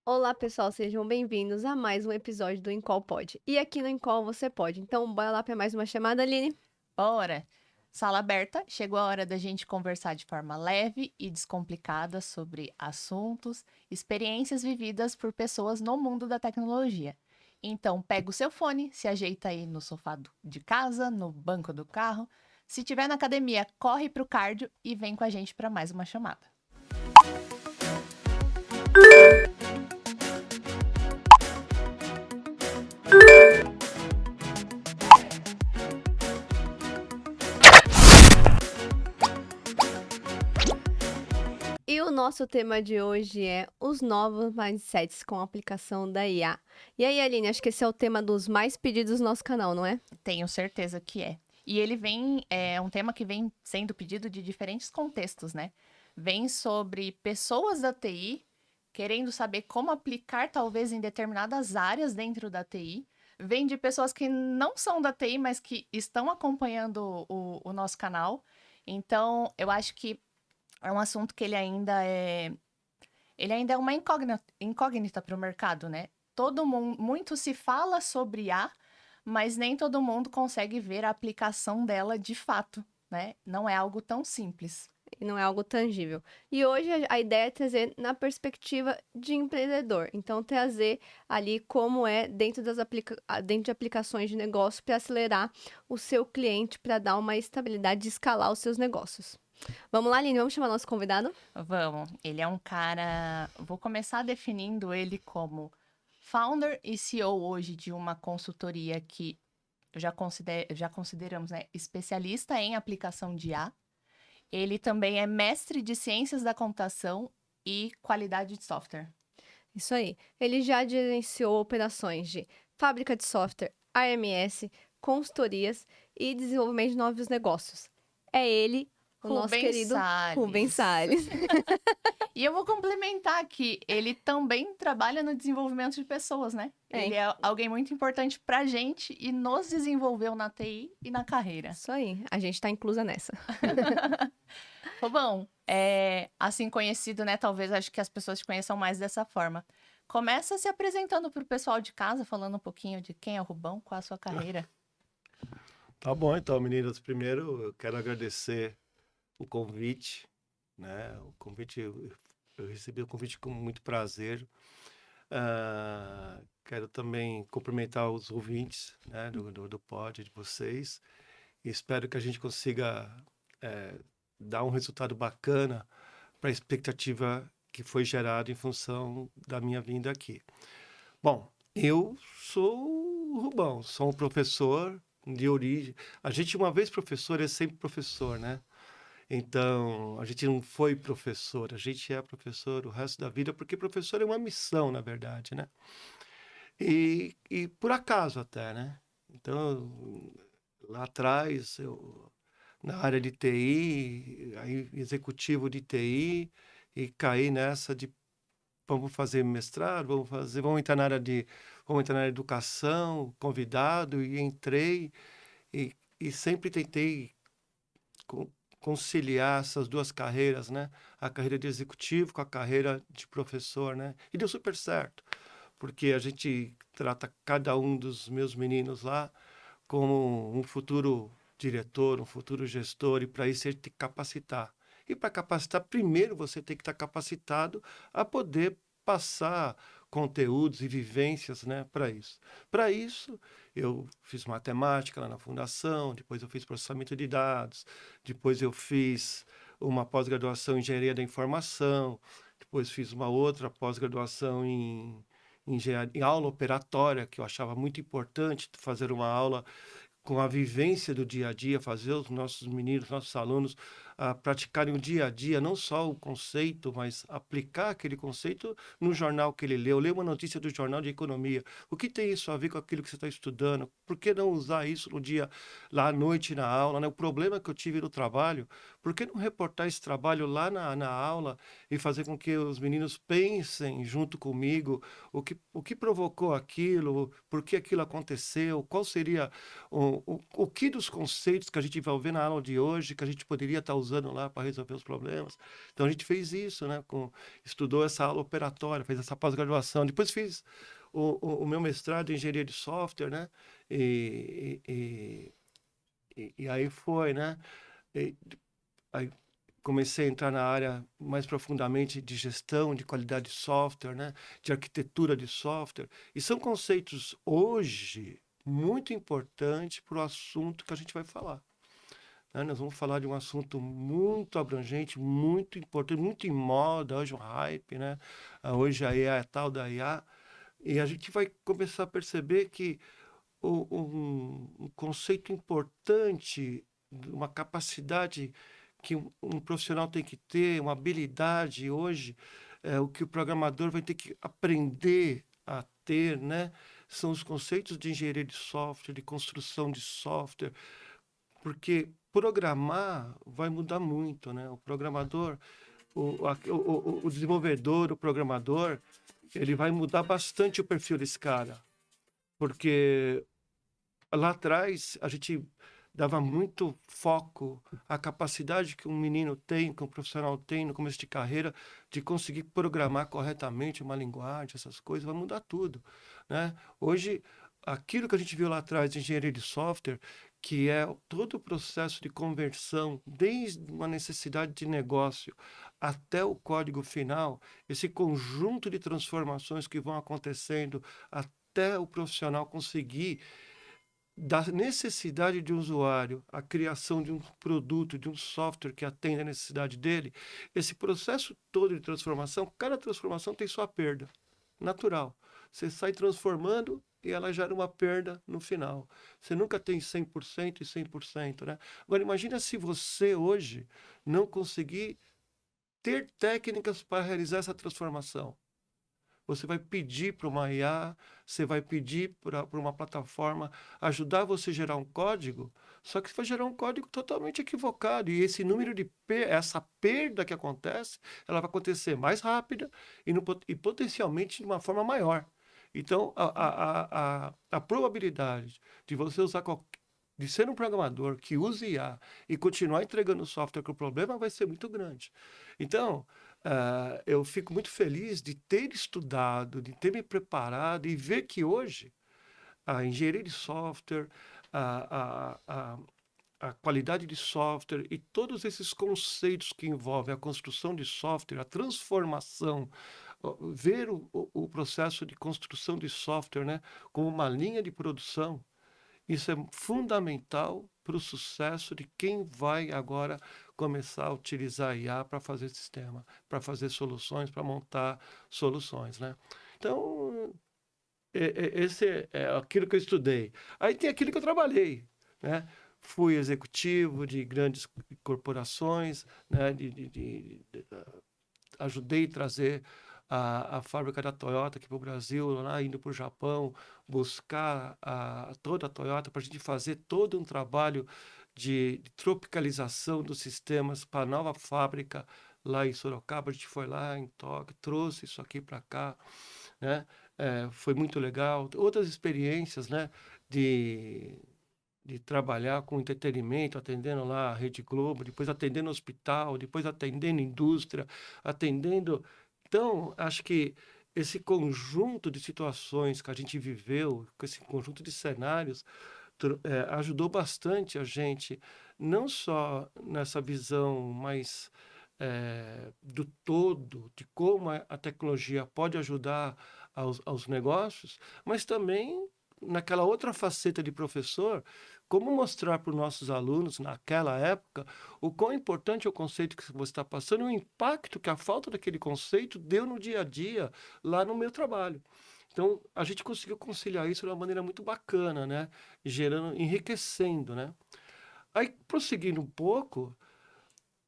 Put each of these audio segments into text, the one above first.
Olá, pessoal, sejam bem-vindos a mais um episódio do Encol Pode. E aqui no Encol você pode. Então, bora lá para mais uma chamada, Aline? Bora! Sala aberta, chegou a hora da gente conversar de forma leve e descomplicada sobre assuntos, experiências vividas por pessoas no mundo da tecnologia. Então, pega o seu fone, se ajeita aí no sofá de casa, no banco do carro. Se tiver na academia, corre pro cardio e vem com a gente para mais uma chamada. E o nosso tema de hoje é os novos mindsets com a aplicação da IA. E aí, Aline, acho que esse é o tema dos mais pedidos no nosso canal, não é? Tenho certeza que é. E ele é um tema que vem sendo pedido de diferentes contextos, né? Vem sobre pessoas da TI querendo saber como aplicar, talvez, em determinadas áreas dentro da TI. Vem de pessoas que não são da TI, mas que estão acompanhando o nosso canal. Então, eu acho que é um assunto que ele ainda é uma incógnita para o mercado, né? Todo mundo, muito se fala sobre IA, mas nem todo mundo consegue ver a aplicação dela de fato, né? Não é algo tão simples. E não é algo tangível. E hoje a ideia é trazer na perspectiva de empreendedor. Então, trazer ali como é dentro de aplicações de negócio para acelerar o seu cliente, para dar uma estabilidade de escalar os seus negócios. Vamos lá, Aline, vamos chamar nosso convidado? Vamos, ele é um cara. Vou começar definindo ele como founder e CEO hoje de uma consultoria que já consideramos, né, especialista em aplicação de IA. Ele também é mestre de ciências da computação e qualidade de software. Isso aí. Ele já gerenciou operações de fábrica de software, AMS, consultorias e desenvolvimento de novos negócios. É ele, o nosso Rubens querido Rubens Salles. Salles. E eu vou complementar que ele também trabalha no desenvolvimento de pessoas, né? Ele É, é alguém muito importante pra gente e nos desenvolveu na TI e na carreira. isso aí. A gente tá inclusa nessa. Rubão, assim conhecido, né? Talvez acho que as pessoas te conheçam mais dessa forma. Começa se apresentando para o pessoal de casa, falando um pouquinho de quem é o Rubão, qual a sua carreira. Tá bom, então, meninas. Primeiro, eu quero agradecer o convite, né? Eu recebi o convite com muito prazer. Quero também cumprimentar os ouvintes, né, do pod de vocês. E espero que a gente consiga eh, dar um resultado bacana para a expectativa que foi gerada em função da minha vinda aqui. Bom, eu sou o Rubão, sou um professor de origem. A gente, uma vez professor, é sempre professor, né? Então, a gente não foi professor, a gente é professor o resto da vida, porque professor é uma missão, na verdade, né? E por acaso até, né? Então, lá atrás, na área de TI, aí executivo de TI, e caí nessa de vamos fazer mestrado, vamos entrar na educação, convidado, e entrei, e sempre tentei con- conciliar essas duas carreiras, né? A carreira de executivo com a carreira de professor, né? E deu super certo, porque a gente trata cada um dos meus meninos lá como um futuro diretor, um futuro gestor, e para isso você tem que capacitar. E para capacitar, primeiro você tem que estar capacitado a poder passar conteúdos e vivências, né, para isso. Para isso, eu fiz matemática lá na fundação, depois eu fiz processamento de dados, depois eu fiz uma pós-graduação em engenharia da informação, depois fiz uma outra pós-graduação em aula operatória, que eu achava muito importante fazer uma aula com a vivência do dia a dia, fazer os nossos meninos, nossos alunos praticarem o dia a dia, não só o conceito, mas aplicar aquele conceito no jornal que ele leu. Lê uma notícia do jornal de economia. O que tem isso a ver com aquilo que você está estudando? Por que não usar isso no dia, lá à noite na aula, né? O problema que eu tive no trabalho, por que não reportar esse trabalho lá na aula e fazer com que os meninos pensem junto comigo o que provocou aquilo, por que aquilo aconteceu, qual seria o que dos conceitos que a gente vai ver na aula de hoje, que a gente poderia estar usando lá para resolver os problemas. Então a gente fez isso, né? Estudou essa aula operatória, fez essa pós-graduação. Depois fiz o meu mestrado em engenharia de software, né? E aí foi, né? E, aí comecei a entrar na área mais profundamente de gestão, de qualidade de software, né? De arquitetura de software. E são conceitos hoje muito importantes para o assunto que a gente vai falar. Né? Nós vamos falar de um assunto muito abrangente, muito importante, muito em moda, hoje um hype, né? Hoje a IA é tal da IA. E a gente vai começar a perceber que um conceito importante, uma capacidade que um profissional tem que ter, uma habilidade hoje, o que o programador vai ter que aprender a ter, né? São os conceitos de engenharia de software, de construção de software, porque programar vai mudar muito, né? O programador, o desenvolvedor, o programador, ele vai mudar bastante o perfil desse cara, porque lá atrás a gente dava muito foco à capacidade que um menino tem, que um profissional tem no começo de carreira, de conseguir programar corretamente uma linguagem, essas coisas, vai mudar tudo, né? Hoje, aquilo que a gente viu lá atrás de engenharia de software, que é todo o processo de conversão, desde uma necessidade de negócio até o código final, esse conjunto de transformações que vão acontecendo até o profissional conseguir da necessidade de um usuário, a criação de um produto, de um software que atenda a necessidade dele, esse processo todo de transformação, cada transformação tem sua perda, natural. Você sai transformando e ela gera uma perda no final. Você nunca tem 100% e 100%, né? Agora, imagina se você hoje não conseguir ter técnicas para realizar essa transformação. Você vai pedir para uma IA, você vai pedir para uma plataforma ajudar você a gerar um código, só que você vai gerar um código totalmente equivocado. E esse número de essa perda que acontece, ela vai acontecer mais rápida e potencialmente de uma forma maior. Então, a probabilidade de você usar de ser um programador que use IA e continuar entregando software com o problema vai ser muito grande. Então, eu fico muito feliz de ter estudado, de ter me preparado e ver que hoje a engenharia de software, a qualidade de software e todos esses conceitos que envolvem a construção de software, a transformação, ver o processo de construção de software, né, como uma linha de produção, isso é fundamental para o sucesso de quem vai agora começar a utilizar a IA para fazer sistema, para fazer soluções, para montar soluções, né? Então, esse é aquilo que eu estudei. Aí tem aquilo que eu trabalhei, né? Fui executivo de grandes corporações, né? Ajudei a trazer a fábrica da Toyota aqui para o Brasil, lá indo para o Japão, buscar toda a Toyota para a gente fazer todo um trabalho de tropicalização dos sistemas para a nova fábrica lá em Sorocaba. A gente foi lá em Tóquio, trouxe isso aqui para cá, né? Foi muito legal. Outras experiências, né? De trabalhar com entretenimento, atendendo lá a Rede Globo, depois atendendo hospital, depois atendendo indústria, atendendo... Então, acho que esse conjunto de situações que a gente viveu, com esse conjunto de cenários, ajudou bastante a gente, não só nessa visão mais do todo, de como a tecnologia pode ajudar aos negócios, mas também naquela outra faceta de professor, como mostrar para os nossos alunos, naquela época, o quão importante é o conceito que você está passando e o impacto que a falta daquele conceito deu no dia a dia, lá no meu trabalho. Então, a gente conseguiu conciliar isso de uma maneira muito bacana, né? Gerando, enriquecendo, né? Aí, prosseguindo um pouco,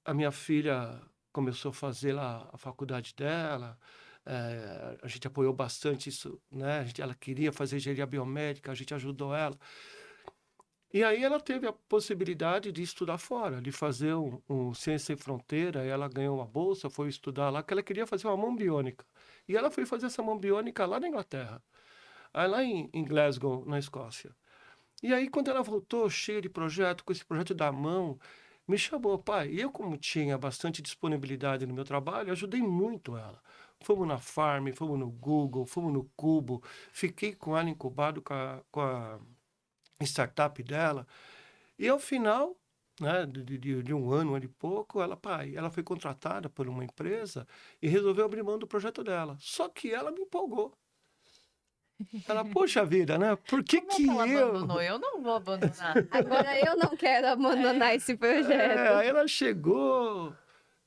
a minha filha começou a fazer lá a faculdade dela, a gente apoiou bastante isso, né? Ela queria fazer engenharia biomédica, a gente ajudou ela. E aí ela teve a possibilidade de estudar fora, de fazer um Ciência Sem Fronteira, e ela ganhou uma bolsa, foi estudar lá, que ela queria fazer uma mão biônica. E ela foi fazer essa mão biônica lá na Inglaterra, aí lá em Glasgow, na Escócia. E aí, quando ela voltou, cheia de projeto, com esse projeto da mão, me chamou, pai. E eu, como tinha bastante disponibilidade no meu trabalho, ajudei muito ela. Fomos na Farm, fomos no Google, fomos no Cubo. Fiquei com ela incubado com a startup dela. E ao final, né, de um ano e pouco, ela foi contratada por uma empresa e resolveu abrir mão do projeto dela. Só que ela me empolgou. Ela, poxa vida, né? Por que Como é que que ela eu... abandonou? Eu não vou abandonar. Agora eu não quero abandonar esse projeto. Aí ela chegou.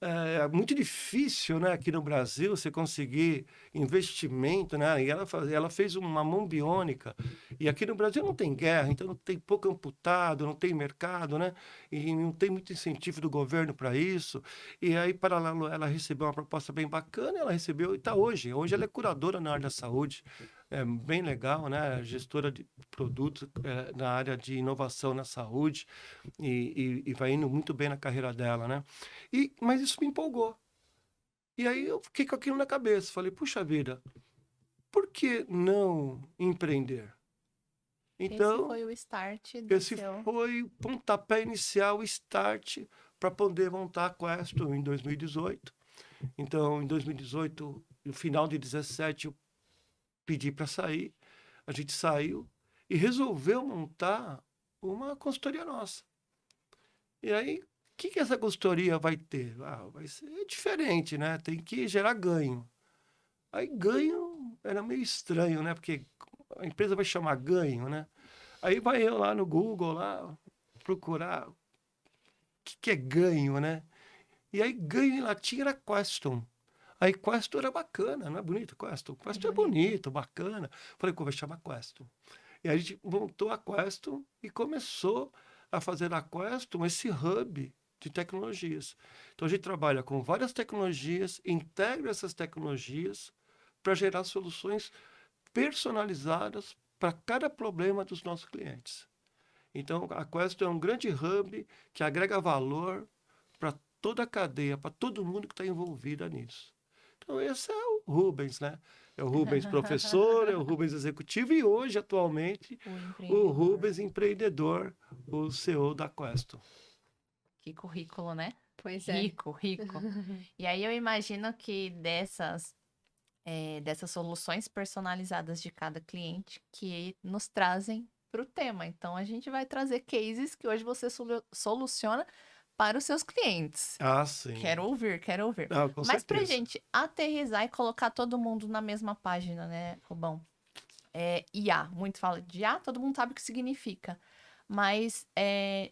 É muito difícil, né, aqui no Brasil, você conseguir investimento, né? E ela fez uma mão biônica. E aqui no Brasil não tem guerra, então não tem pouco amputado, não tem mercado, né? E não tem muito incentivo do governo para isso. E aí, paralelo, ela recebeu uma proposta bem bacana, ela recebeu e está hoje. Hoje ela é curadora na área da saúde. É bem legal, né? Gestora de produtos na área de inovação na saúde e vai indo muito bem na carreira dela, né? Mas isso me empolgou. E aí eu fiquei com aquilo na cabeça. Falei, puxa vida, por que não empreender? Esse Então, foi o start do esse seu... foi o pontapé inicial, o start, para poder montar a Questo em 2018. Então, em 2018, no final de 2017, eu pedi para sair. A gente saiu e resolveu montar uma consultoria nossa. E aí, o que essa consultoria vai ter? Vai ser diferente, né? Tem que gerar ganho. Aí, ganho era meio estranho, né? Porque a empresa vai chamar ganho, né? Aí vai eu lá no Google, lá, procurar o que é ganho, né? E aí, ganho em latim era question. Aí, question era bacana, não é bonito? Question. Question é bonito, bacana. Falei, vai chamar question. E aí, a gente montou a Queston e começou a fazer a Queston esse hub de tecnologias. Então, a gente trabalha com várias tecnologias, integra essas tecnologias para gerar soluções personalizadas para cada problema dos nossos clientes. Então, a Queston é um grande hub que agrega valor para toda a cadeia, para todo mundo que está envolvido nisso. Então, esse é o Rubens, né? É o Rubens professor, é o Rubens executivo e hoje, atualmente, O o empreendedor. Rubens empreendedor, o CEO da Questo. Que currículo, né? Pois é. Rico, rico. E aí eu imagino que dessas soluções personalizadas de cada cliente que nos trazem para o tema. Então a gente vai trazer cases que hoje você soluciona para os seus clientes. Ah, sim. Quero ouvir, quero ouvir. Ah, com Mas pra certeza. gente aterrizar e colocar todo mundo na mesma página, né, Rubão? IA, muito fala de IA, todo mundo sabe o que significa. Mas,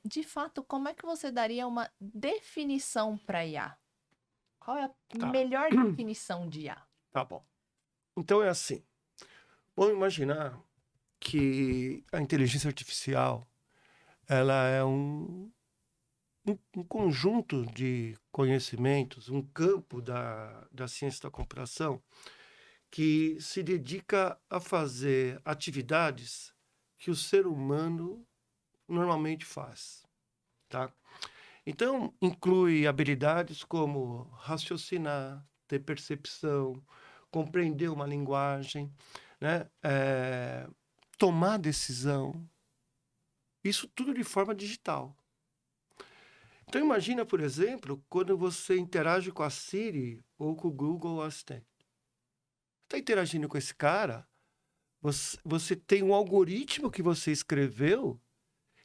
de fato, como é que você daria uma definição para IA? Qual é a Tá. melhor definição de IA? Tá bom. Então é assim. Vamos imaginar que a inteligência artificial ela é um conjunto de conhecimentos, um campo da ciência da computação que se dedica a fazer atividades que o ser humano normalmente faz, tá? Então, inclui habilidades como raciocinar, ter percepção, compreender uma linguagem, né? Tomar decisão. Isso tudo de forma digital. Então, imagina, por exemplo, quando você interage com a Siri ou com o Google Assistant. Está interagindo com esse cara, você tem um algoritmo que você escreveu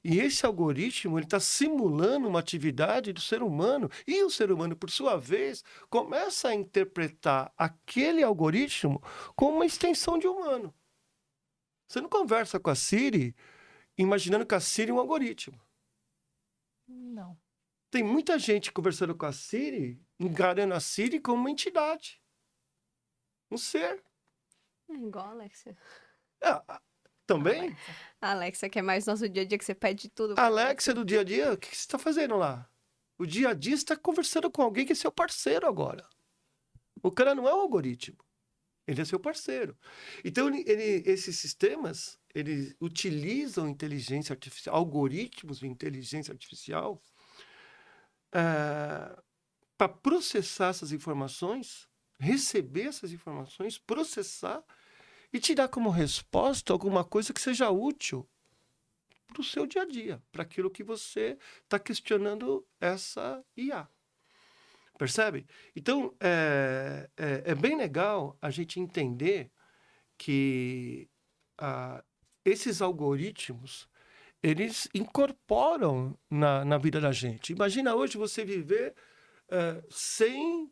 e esse algoritmo está simulando uma atividade do ser humano e o ser humano, por sua vez, começa a interpretar aquele algoritmo como uma extensão de humano. Você não conversa com a Siri imaginando que a Siri é um algoritmo. Não. Tem muita gente conversando com a Siri, encarando a Siri como uma entidade. Um ser. Igual a Alexa. Também? Alexa. A Alexa, que é mais nosso dia a dia, que você pede tudo. A Alexa do dia a dia, o que você está fazendo lá? O dia a dia você está conversando com alguém que é seu parceiro agora. O cara não é um algoritmo. Ele é seu parceiro. Então, esses sistemas, eles utilizam inteligência artificial, algoritmos de inteligência artificial, para processar essas informações, receber essas informações, processar e te dar como resposta alguma coisa que seja útil para o seu dia a dia, para aquilo que você está questionando essa IA. Percebe? Então, é bem legal a gente entender que esses algoritmos, eles incorporam na vida da gente. Imagina hoje você viver sem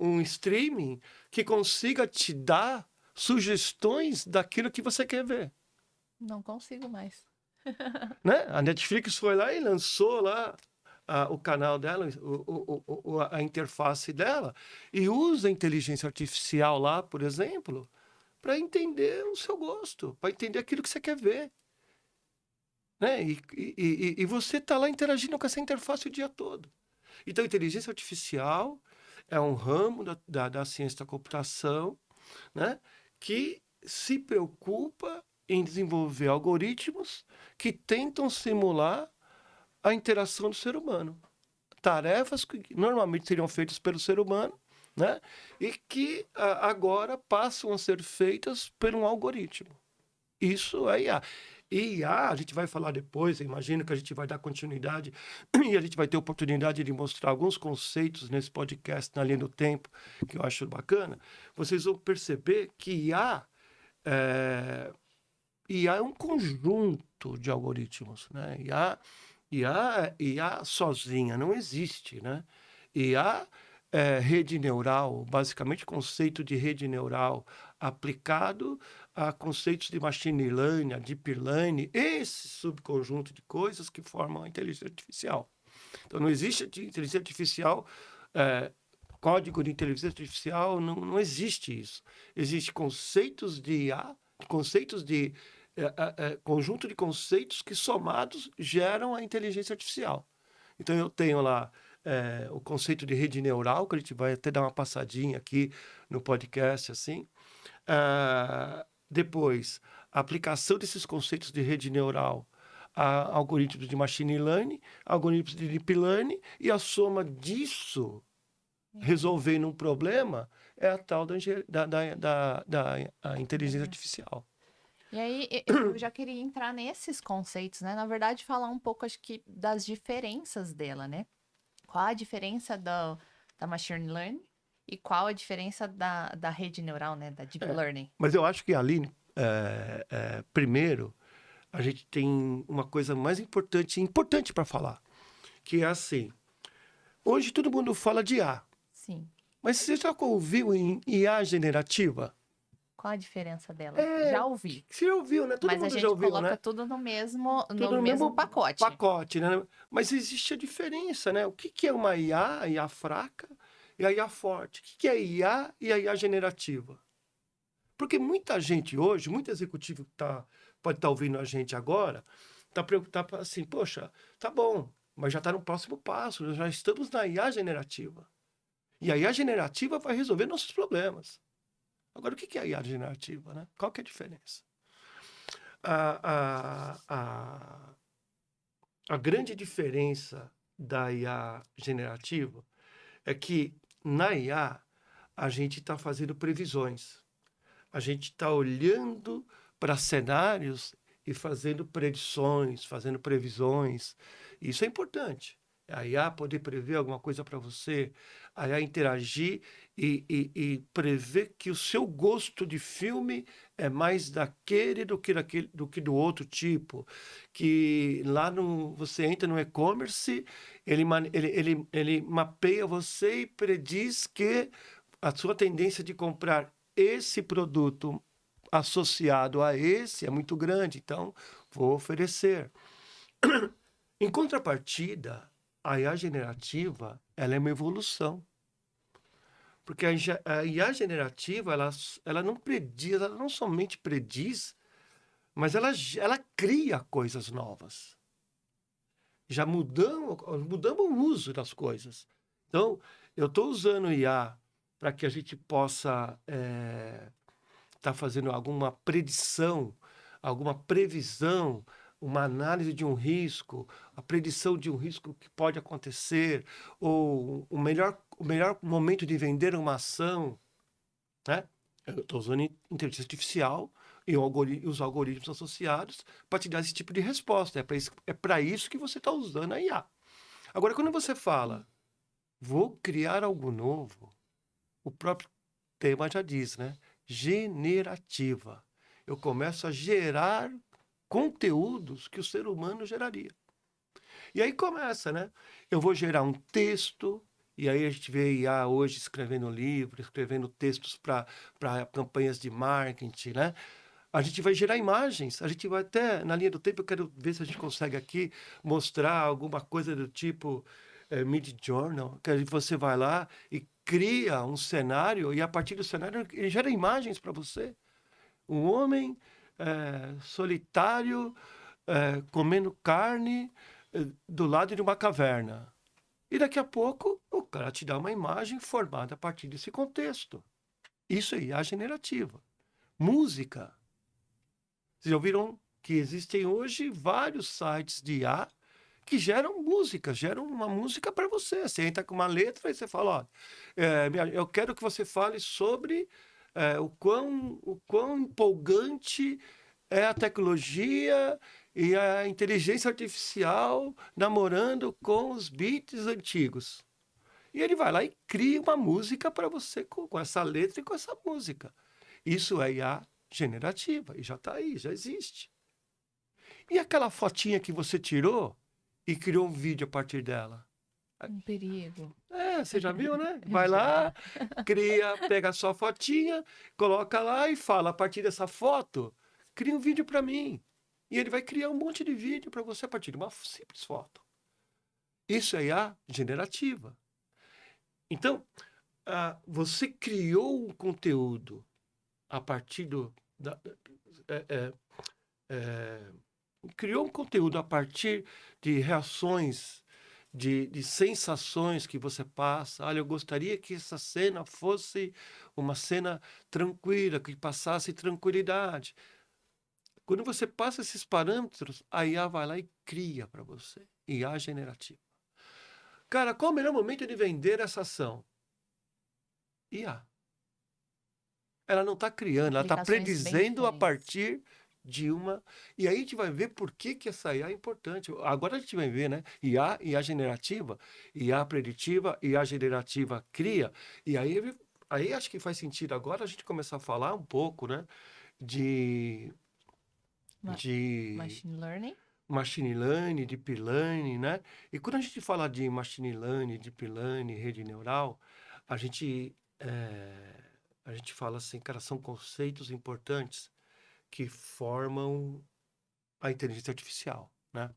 um streaming que consiga te dar sugestões daquilo que você quer ver. Não consigo mais. Né? A Netflix foi lá e lançou lá o canal dela, a interface dela, e usa a inteligência artificial lá, por exemplo, para entender o seu gosto, para entender aquilo que você quer ver. Né? E você está lá interagindo com essa interface o dia todo. Então, inteligência artificial é um ramo da ciência da computação, né, que se preocupa em desenvolver algoritmos que tentam simular a interação do ser humano. Tarefas que normalmente seriam feitas pelo ser humano, né, e que agora passam a ser feitas por um algoritmo. Isso é IA. E IA, a gente vai falar depois, eu imagino que a gente vai dar continuidade e a gente vai ter oportunidade de mostrar alguns conceitos nesse podcast na linha do tempo, que eu acho bacana. Vocês vão perceber que IA é um conjunto de algoritmos, né? IA sozinha não existe, né? IA é rede neural, basicamente conceito de rede neural aplicado a conceitos de machine learning, a deep learning, esse subconjunto de coisas que formam a inteligência artificial. Então, não existe inteligência artificial, código de inteligência artificial, não existe isso. Existem conceitos de IA, conceitos de conjunto de conceitos que somados geram a inteligência artificial. Então, eu tenho lá o conceito de rede neural, que a gente vai até dar uma passadinha aqui no podcast, assim. Depois, a aplicação desses conceitos de rede neural a algoritmos de machine learning, algoritmos de deep learning, e a soma disso, resolvendo um problema, é a tal da inteligência artificial. E aí, eu já queria entrar nesses conceitos, né? Na verdade, falar um pouco, acho que, das diferenças dela, né? Qual a diferença da machine learning e qual a diferença da rede neural, né? Da deep learning. Mas eu acho que ali, primeiro, a gente tem uma coisa mais importante para falar, que é assim, hoje todo mundo fala de IA. Sim. Mas você já ouviu em IA generativa? Qual a diferença dela? Já ouvi. Você ouviu, né? Todo Mas mundo a gente já ouviu, coloca né? tudo no mesmo mesmo pacote. Pacote, né? Mas existe a diferença, né? O que é uma IA, a IA fraca e a IA forte? O que é a IA e a IA generativa? Porque muita gente hoje, muito executivo que pode estar ouvindo a gente agora, está preocupado assim, poxa, tá bom, mas já está no próximo passo, nós já estamos na IA generativa. E a IA generativa vai resolver nossos problemas. Agora, o que é a IA generativa, né? Qual que é a diferença? A grande diferença da IA generativa é que na IA a gente está fazendo previsões. A gente está olhando para cenários e fazendo predições, fazendo previsões. Isso é importante. A IA poder prever alguma coisa para você, a IA interagir e prever que o seu gosto de filme é mais daquele do que do outro tipo. Que lá você entra no e-commerce, ele mapeia você e prediz que a sua tendência de comprar esse produto associado a esse é muito grande, então vou oferecer. Em contrapartida, a IA generativa, ela é uma evolução. Porque a IA generativa, ela não prediz, ela não somente prediz, mas ela cria coisas novas. Já mudamos o uso das coisas. Então, eu estou usando IA para que a gente possa estar fazendo alguma predição, alguma previsão, uma análise de um risco, a predição de um risco que pode acontecer, ou o melhor momento de vender uma ação, né? Eu estou usando inteligência artificial e os algoritmos associados para te dar esse tipo de resposta. É para isso que você está usando a IA. Agora, quando você fala, vou criar algo novo, o próprio tema já diz, né? Generativa. Eu começo a gerar conteúdos que o ser humano geraria. E aí começa, né? Eu vou gerar um texto, e aí a gente vê IA hoje escrevendo livros, escrevendo textos para campanhas de marketing, né? A gente vai gerar imagens, a gente vai até, na linha do tempo, eu quero ver se a gente consegue aqui mostrar alguma coisa do tipo Midjourney, que aí você vai lá e cria um cenário, e a partir do cenário ele gera imagens para você. Um homem solitário, comendo carne do lado de uma caverna. E daqui a pouco o cara te dá uma imagem formada a partir desse contexto. Isso é IA generativa. Música. Vocês já ouviram que existem hoje vários sites de IA que geram música, geram uma música para você. Você entra com uma letra e você fala, ó, eu quero que você fale sobre o quão empolgante é a tecnologia e a inteligência artificial namorando com os beats antigos. E ele vai lá e cria uma música para você com essa letra e com essa música. Isso é IA generativa, e já está aí, já existe. E aquela fotinha que você tirou e criou um vídeo a partir dela? Um perigo. Você já viu, né? Vai lá, cria, pega a sua fotinha, coloca lá e fala, a partir dessa foto, cria um vídeo para mim. E ele vai criar um monte de vídeo para você a partir de uma simples foto. Isso é IA generativa. Então, você criou um conteúdo a partir criou um conteúdo a partir de reações, de sensações que você passa. Olha, eu gostaria que essa cena fosse uma cena tranquila, que passasse tranquilidade. Quando você passa esses parâmetros, a IA vai lá e cria para você. IA generativa. Cara, qual o melhor momento de vender essa ação? IA. Ela não está criando, ela está Aplicações bem predizendo a diferentes. partir de uma... E aí a gente vai ver por que essa IA é importante. Agora a gente vai ver, né? IA generativa, IA preditiva, IA generativa cria. E aí acho que faz sentido agora a gente começar a falar um pouco, né? De Machine learning. machine learning, deep learning, né? E quando a gente fala de machine learning, deep learning, rede neural, a gente fala assim, cara, são conceitos importantes que formam a inteligência artificial, né?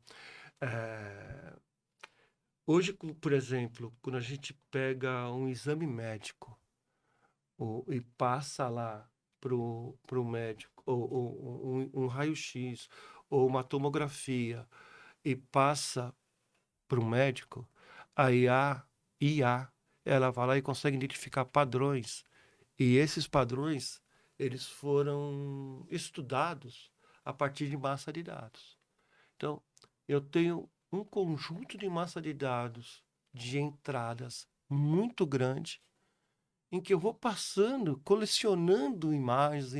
Hoje, por exemplo, quando a gente pega um exame médico e passa lá para o médico, ou um raio-x, ou uma tomografia, e passa para o médico, a IA, ela vai lá e consegue identificar padrões. E esses padrões, eles foram estudados a partir de massa de dados. Então, eu tenho um conjunto de massa de dados de entradas muito grande, em que eu vou passando, colecionando imagens.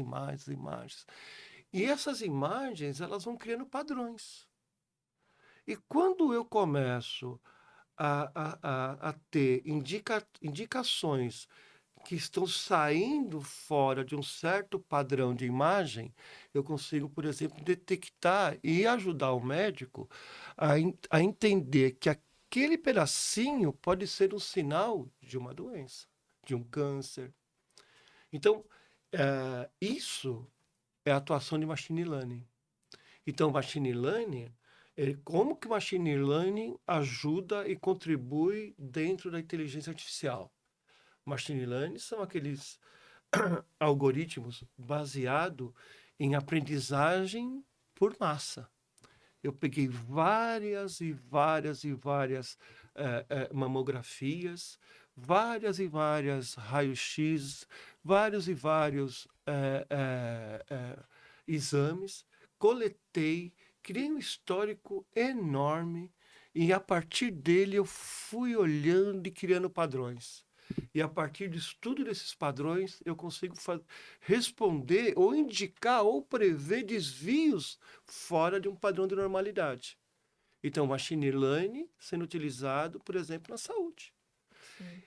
E essas imagens, elas vão criando padrões. E quando eu começo a ter indicações que estão saindo fora de um certo padrão de imagem, eu consigo, por exemplo, detectar e ajudar o médico a entender que aquele pedacinho pode ser um sinal de uma doença, de um câncer. Então, isso é a atuação de machine learning. Então, machine learning, como que machine learning ajuda e contribui dentro da inteligência artificial? Machine learning são aqueles algoritmos baseados em aprendizagem por massa. Eu peguei várias mamografias, várias e várias raio-x, vários e vários exames, coletei, criei um histórico enorme e a partir dele eu fui olhando e criando padrões. E a partir do estudo desses padrões, eu consigo responder ou indicar ou prever desvios fora de um padrão de normalidade. Então, machine learning sendo utilizado, por exemplo, na saúde. Sim.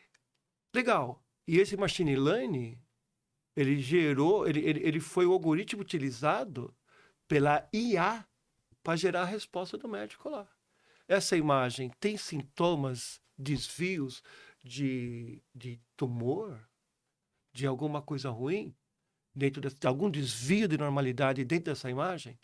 Legal. E esse machine learning, ele foi o algoritmo utilizado pela IA para gerar a resposta do médico lá. Essa imagem tem sintomas, desvios de tumor, de alguma coisa ruim, de algum desvio de normalidade dentro dessa imagem?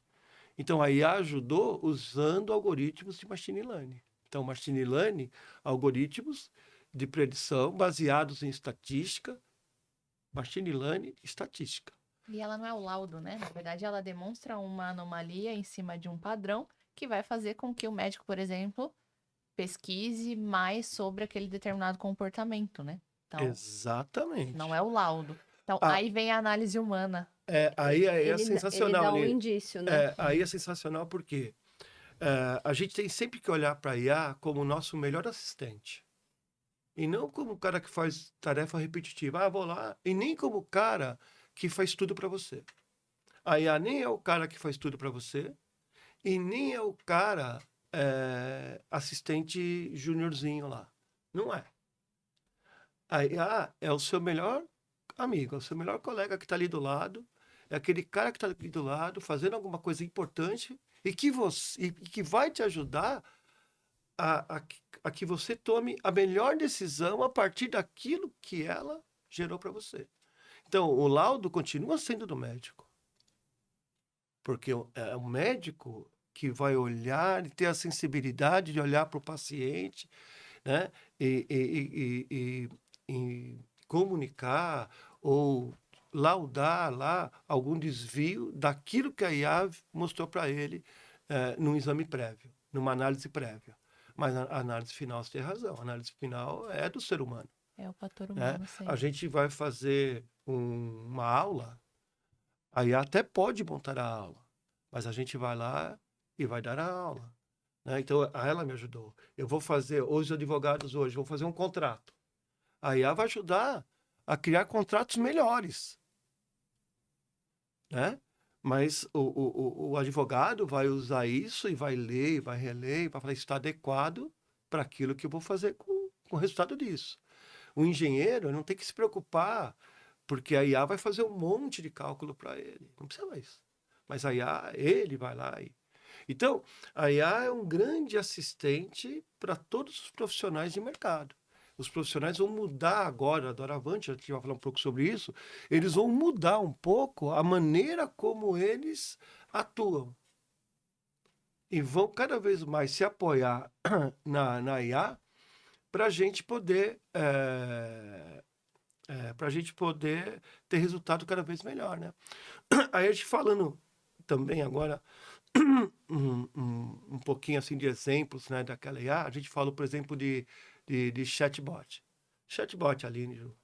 Então, a IA ajudou usando algoritmos de machine learning. Então, machine learning, algoritmos de predição baseados em estatística, machine learning, estatística. E ela não é o laudo, né? Na verdade, ela demonstra uma anomalia em cima de um padrão que vai fazer com que o médico, por exemplo, pesquise mais sobre aquele determinado comportamento, né? Então, Exatamente. não é o laudo. Então, Ah. aí vem a análise humana. Aí é Ele sensacional. dá um indício, né? Aí é sensacional porque a gente tem sempre que olhar para a IA como o nosso melhor assistente. E não como o cara que faz tarefa repetitiva. Vou lá. E nem como o cara que faz tudo para você. A IA nem é o cara que faz tudo para você. E nem é o cara assistente juniorzinho lá. Não é. A IA é o seu melhor amigo, é o seu melhor colega que está ali do lado. É aquele cara que está ali do lado fazendo alguma coisa importante e que vai te ajudar a que você tome a melhor decisão a partir daquilo que ela gerou para você. Então, o laudo continua sendo do médico. Porque é o médico que vai olhar e ter a sensibilidade de olhar para o paciente, né? E comunicar ou laudar lá algum desvio daquilo que a IA mostrou para ele num exame prévio, numa análise prévia. Mas a análise final, você tem razão, a análise final é do ser humano. É o fator Né? humano, sim. A gente vai fazer uma aula, a IA até pode montar a aula, mas a gente vai lá e vai dar a aula. Né? Então, ela me ajudou. Eu vou fazer, os advogados hoje vão fazer um contrato. A IA vai ajudar a criar contratos melhores. Né? Mas o advogado vai usar isso e vai ler, e vai reler, e vai falar, está adequado para aquilo que eu vou fazer com o resultado disso. O engenheiro não tem que se preocupar, porque a IA vai fazer um monte de cálculo para ele. Não precisa mais. Mas a IA, ele vai lá e... Então, a IA é um grande assistente para todos os profissionais de mercado. Os profissionais vão mudar agora, doravante, a gente vai falar um pouco sobre isso, eles vão mudar um pouco a maneira como eles atuam. E vão cada vez mais se apoiar na IA para a gente poder ter resultado cada vez melhor, né? Aí a gente falando também agora um pouquinho assim de exemplos, né, daquela IA, a gente falou, por exemplo, de chatbot. Chatbot, Aline, Ju,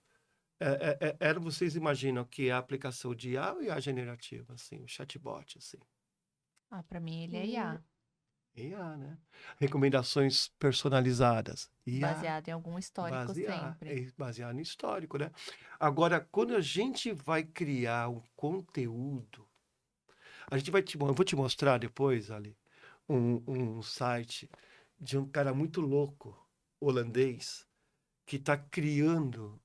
vocês imaginam que é a aplicação de IA ou IA generativa, assim, o chatbot, assim? Para mim ele é IA. IA, né? Recomendações personalizadas. IA. Baseado em algum histórico sempre. Baseado no histórico, né? Agora, quando a gente vai criar um conteúdo, eu vou te mostrar depois, Ali, um site de um cara muito louco, holandês, que está criando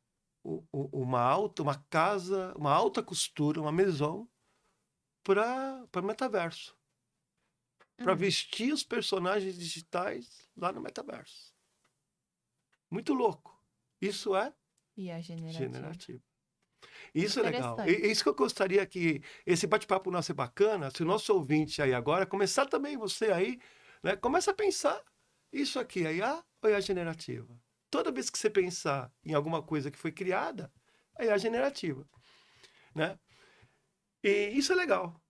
uma alta costura, uma maison para metaverso. Para vestir os personagens digitais lá no metaverso. Muito louco. Isso é IA generativo. Isso é legal. Isso que eu gostaria que esse bate-papo nosso é bacana. Se o nosso ouvinte aí agora começar também, você aí, né, começa a pensar, isso aqui é IA ou IA generativa? Toda vez que você pensar em alguma coisa que foi criada, é IA generativa. Né? E isso é legal.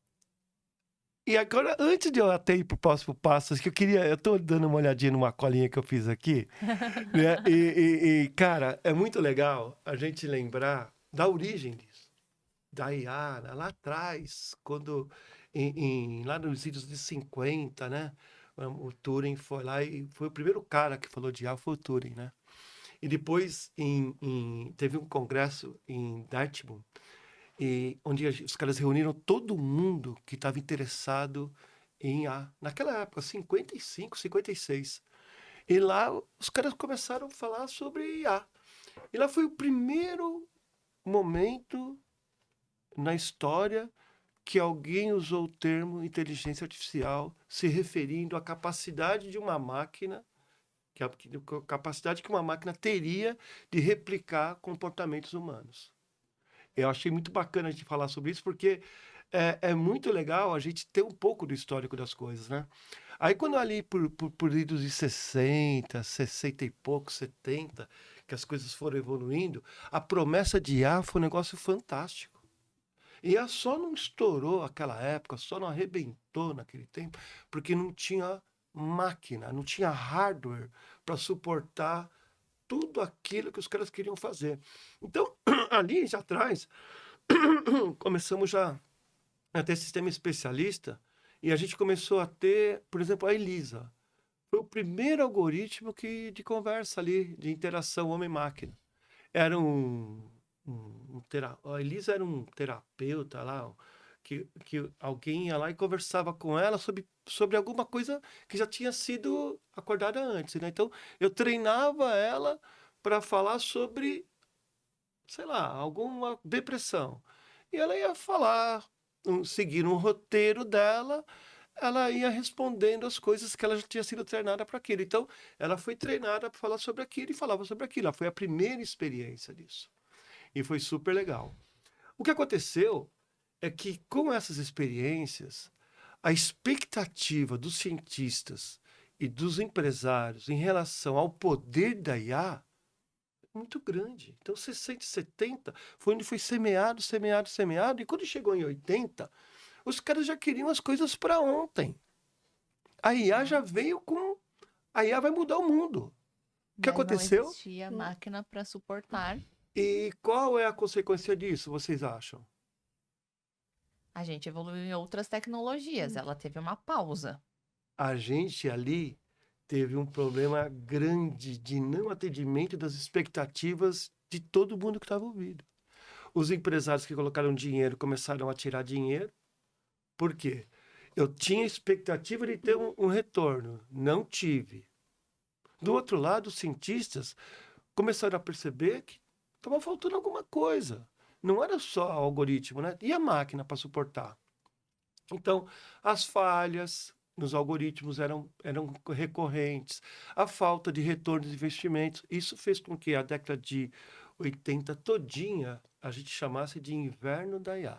E agora, antes de eu até ir para o próximo passo, que eu tô dando uma olhadinha numa colinha que eu fiz aqui, né? Cara, é muito legal a gente lembrar da origem disso. Da IA, lá atrás, quando, lá nos idos de 50, né? O Turing foi lá e foi o primeiro cara que falou de IA, foi o Turing, né? E depois teve um congresso em Dartmouth, onde os caras reuniram todo mundo que estava interessado em IA. Naquela época, 55, 56. E lá os caras começaram a falar sobre IA. E lá foi o primeiro momento na história que alguém usou o termo inteligência artificial se referindo à capacidade de uma máquina, a capacidade que uma máquina teria de replicar comportamentos humanos. Eu achei muito bacana a gente falar sobre isso, porque é muito legal a gente ter um pouco do histórico das coisas, né? Aí quando ali por idos de 60, 60 e pouco, 70, que as coisas foram evoluindo, a promessa de IA foi um negócio fantástico. E IA só não estourou naquela época, só não arrebentou naquele tempo, porque não tinha máquina, não tinha hardware para suportar tudo aquilo que os caras queriam fazer. Então, ali já atrás, começamos já a ter sistema especialista e a gente começou a ter, por exemplo, a Elisa. Foi o primeiro algoritmo de conversa ali, de interação homem-máquina. Era a Elisa era um terapeuta lá, que alguém ia lá e conversava com ela sobre alguma coisa que já tinha sido acordada antes, né? Então, eu treinava ela para falar sobre, sei lá, alguma depressão. E ela ia falar, seguir um roteiro dela, ela ia respondendo as coisas que ela já tinha sido treinada para aquilo. Então, ela foi treinada para falar sobre aquilo e falava sobre aquilo. Ela foi a primeira experiência disso. E foi super legal. O que aconteceu é que, com essas experiências, a expectativa dos cientistas e dos empresários em relação ao poder da IA é muito grande. Então, 60 e 70 foi onde foi semeado, semeado, semeado, e quando chegou em 80, os caras já queriam as coisas para ontem. A IA já veio com... A IA vai mudar o mundo. O que Mas não aconteceu? existia máquina para suportar. E qual é a consequência disso, vocês acham? A gente evoluiu em outras tecnologias. Ela teve uma pausa. A gente ali teve um problema grande de não atendimento das expectativas de todo mundo que estava ouvindo. Os empresários que colocaram dinheiro começaram a tirar dinheiro. Por quê? Eu tinha expectativa de ter um retorno, não tive. Do outro lado, os cientistas começaram a perceber que estava faltando alguma coisa. Não era só algoritmo, né? E a máquina para suportar. Então, as falhas nos algoritmos eram recorrentes, a falta de retorno de investimentos. Isso fez com que a década de 80 todinha a gente chamasse de inverno da IA.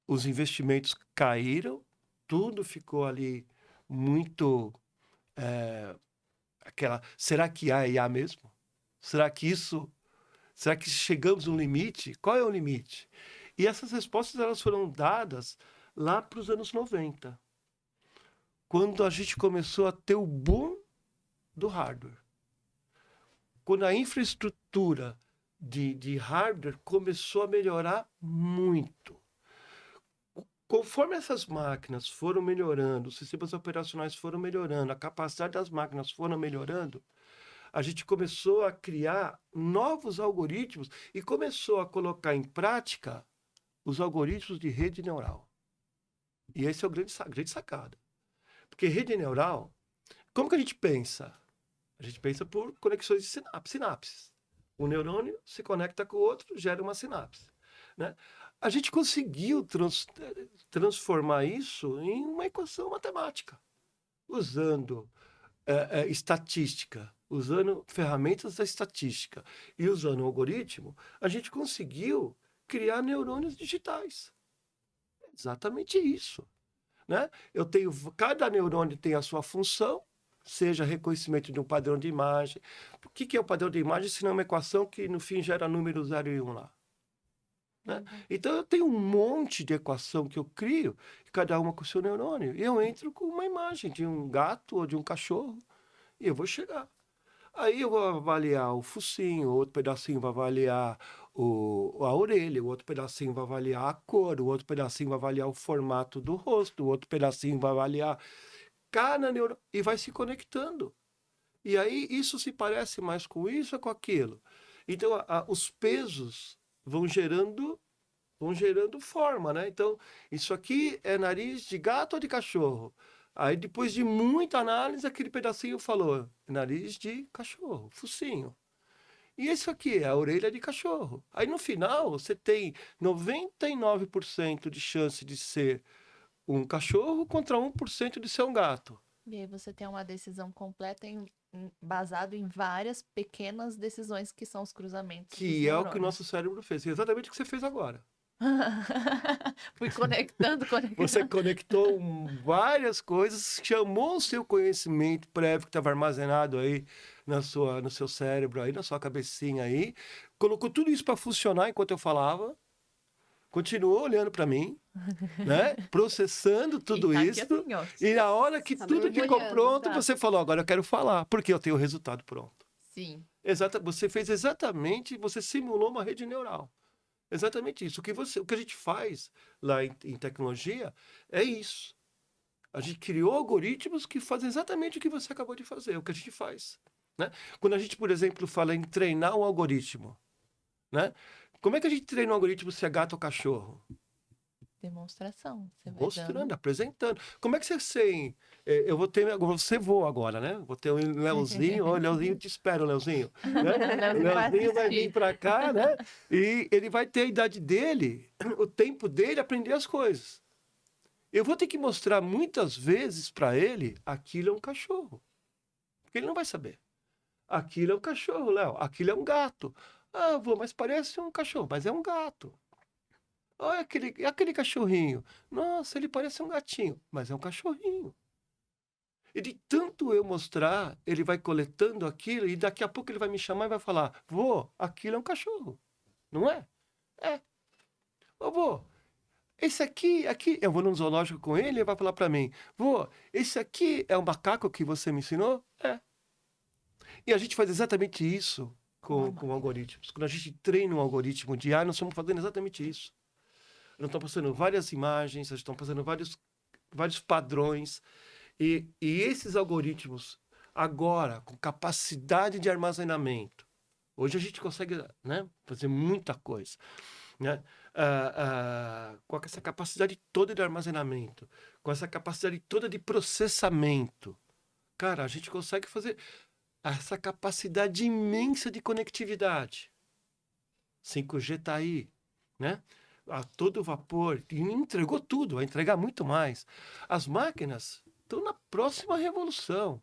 Os investimentos caíram, tudo ficou ali muito... será que há IA mesmo? Será que chegamos no limite? Qual é o limite? E essas respostas elas foram dadas lá para os anos 90, quando a gente começou a ter o boom do hardware. Quando a infraestrutura de hardware começou a melhorar muito. Conforme essas máquinas foram melhorando, os sistemas operacionais foram melhorando, a capacidade das máquinas foram melhorando, a gente começou a criar novos algoritmos e começou a colocar em prática os algoritmos de rede neural. E esse é o grande sacada. Porque rede neural, como que a gente pensa? A gente pensa por conexões de sinapses. Um neurônio se conecta com o outro, gera uma sinapse, né? A gente conseguiu transformar isso em uma equação matemática, usando estatística, usando ferramentas da estatística e usando o algoritmo, a gente conseguiu criar neurônios digitais. Exatamente isso, né? Cada neurônio tem a sua função, seja reconhecimento de um padrão de imagem. O que é o padrão de imagem, se não é uma equação que no fim gera número 0 e 1 lá? Né? Então, eu tenho um monte de equação que eu crio, cada uma com o seu neurônio. E eu entro com uma imagem de um gato ou de um cachorro, e eu vou chegar. Aí eu vou avaliar o focinho, o outro pedacinho vai avaliar a orelha, o outro pedacinho vai avaliar a cor, o outro pedacinho vai avaliar o formato do rosto, o outro pedacinho vai avaliar cada neurônio, e vai se conectando. E aí isso se parece mais com isso ou com aquilo. Então os pesos vão gerando forma, né? Então, isso aqui é nariz de gato ou de cachorro? Aí, depois de muita análise, aquele pedacinho falou, nariz de cachorro, focinho. E isso aqui é a orelha de cachorro. Aí, no final, você tem 99% de chance de ser um cachorro contra 1% de ser um gato. E aí você tem uma decisão completa baseado em várias pequenas decisões que são os cruzamentos dos Que é o que o neurônios. nosso cérebro fez. É exatamente o que você fez agora. Fui conectando. Você conectou várias coisas, chamou o seu conhecimento prévio que estava armazenado aí no seu cérebro, aí na sua cabecinha aí, colocou tudo isso para funcionar enquanto eu falava, continuou olhando para mim, né? Processando tudo E tá aqui isso. assim, ó. E na hora que Tá tudo ficou borbulhando, pronto, tá. você falou, agora eu quero falar, porque eu tenho o resultado pronto. Sim. Você fez exatamente, você simulou uma rede neural. Exatamente isso. O que a gente faz lá em tecnologia é isso. A gente criou algoritmos que fazem exatamente o que você acabou de fazer, o que a gente faz, né? Quando a gente, por exemplo, fala em treinar um algoritmo, né? Como é que a gente treina um algoritmo se é gato ou cachorro? Demonstração. Você vai Mostrando, dando. apresentando. Como é que você sei? Eu vou ter, você voa agora, né? Vou ter o Leozinho, o Leozinho te espera, o Leozinho, né? O Leozinho vai Leozinho vai assistir. vir para cá, né? E ele vai ter a idade dele, o tempo dele aprender as coisas. Eu vou ter que mostrar muitas vezes para ele, aquilo é um cachorro. Porque ele não vai saber. Aquilo é um cachorro, Léo. Aquilo é um gato. Ah, vô, mas parece um cachorro, mas é um gato. Olha aquele cachorrinho. Nossa, ele parece um gatinho, mas é um cachorrinho. E de tanto eu mostrar, ele vai coletando aquilo e daqui a pouco ele vai me chamar e vai falar: vô, aquilo é um cachorro. Não é? É. Ô, vô, esse aqui, eu vou num zoológico com ele e ele vai falar para mim: vô, esse aqui é o macaco que você me ensinou? É. E a gente faz exatamente isso com algoritmos. Quando a gente treina um algoritmo de IA, nós estamos fazendo exatamente isso. Nós estamos passando várias imagens, nós estamos passando vários padrões. E esses algoritmos, agora, com capacidade de armazenamento, hoje a gente consegue, né, fazer muita coisa, né? Com essa capacidade toda de armazenamento, com essa capacidade toda de processamento, cara, a gente consegue fazer essa capacidade imensa de conectividade. 5G está aí, né? A todo vapor, e entregou tudo, vai entregar muito mais. As máquinas estão na próxima revolução.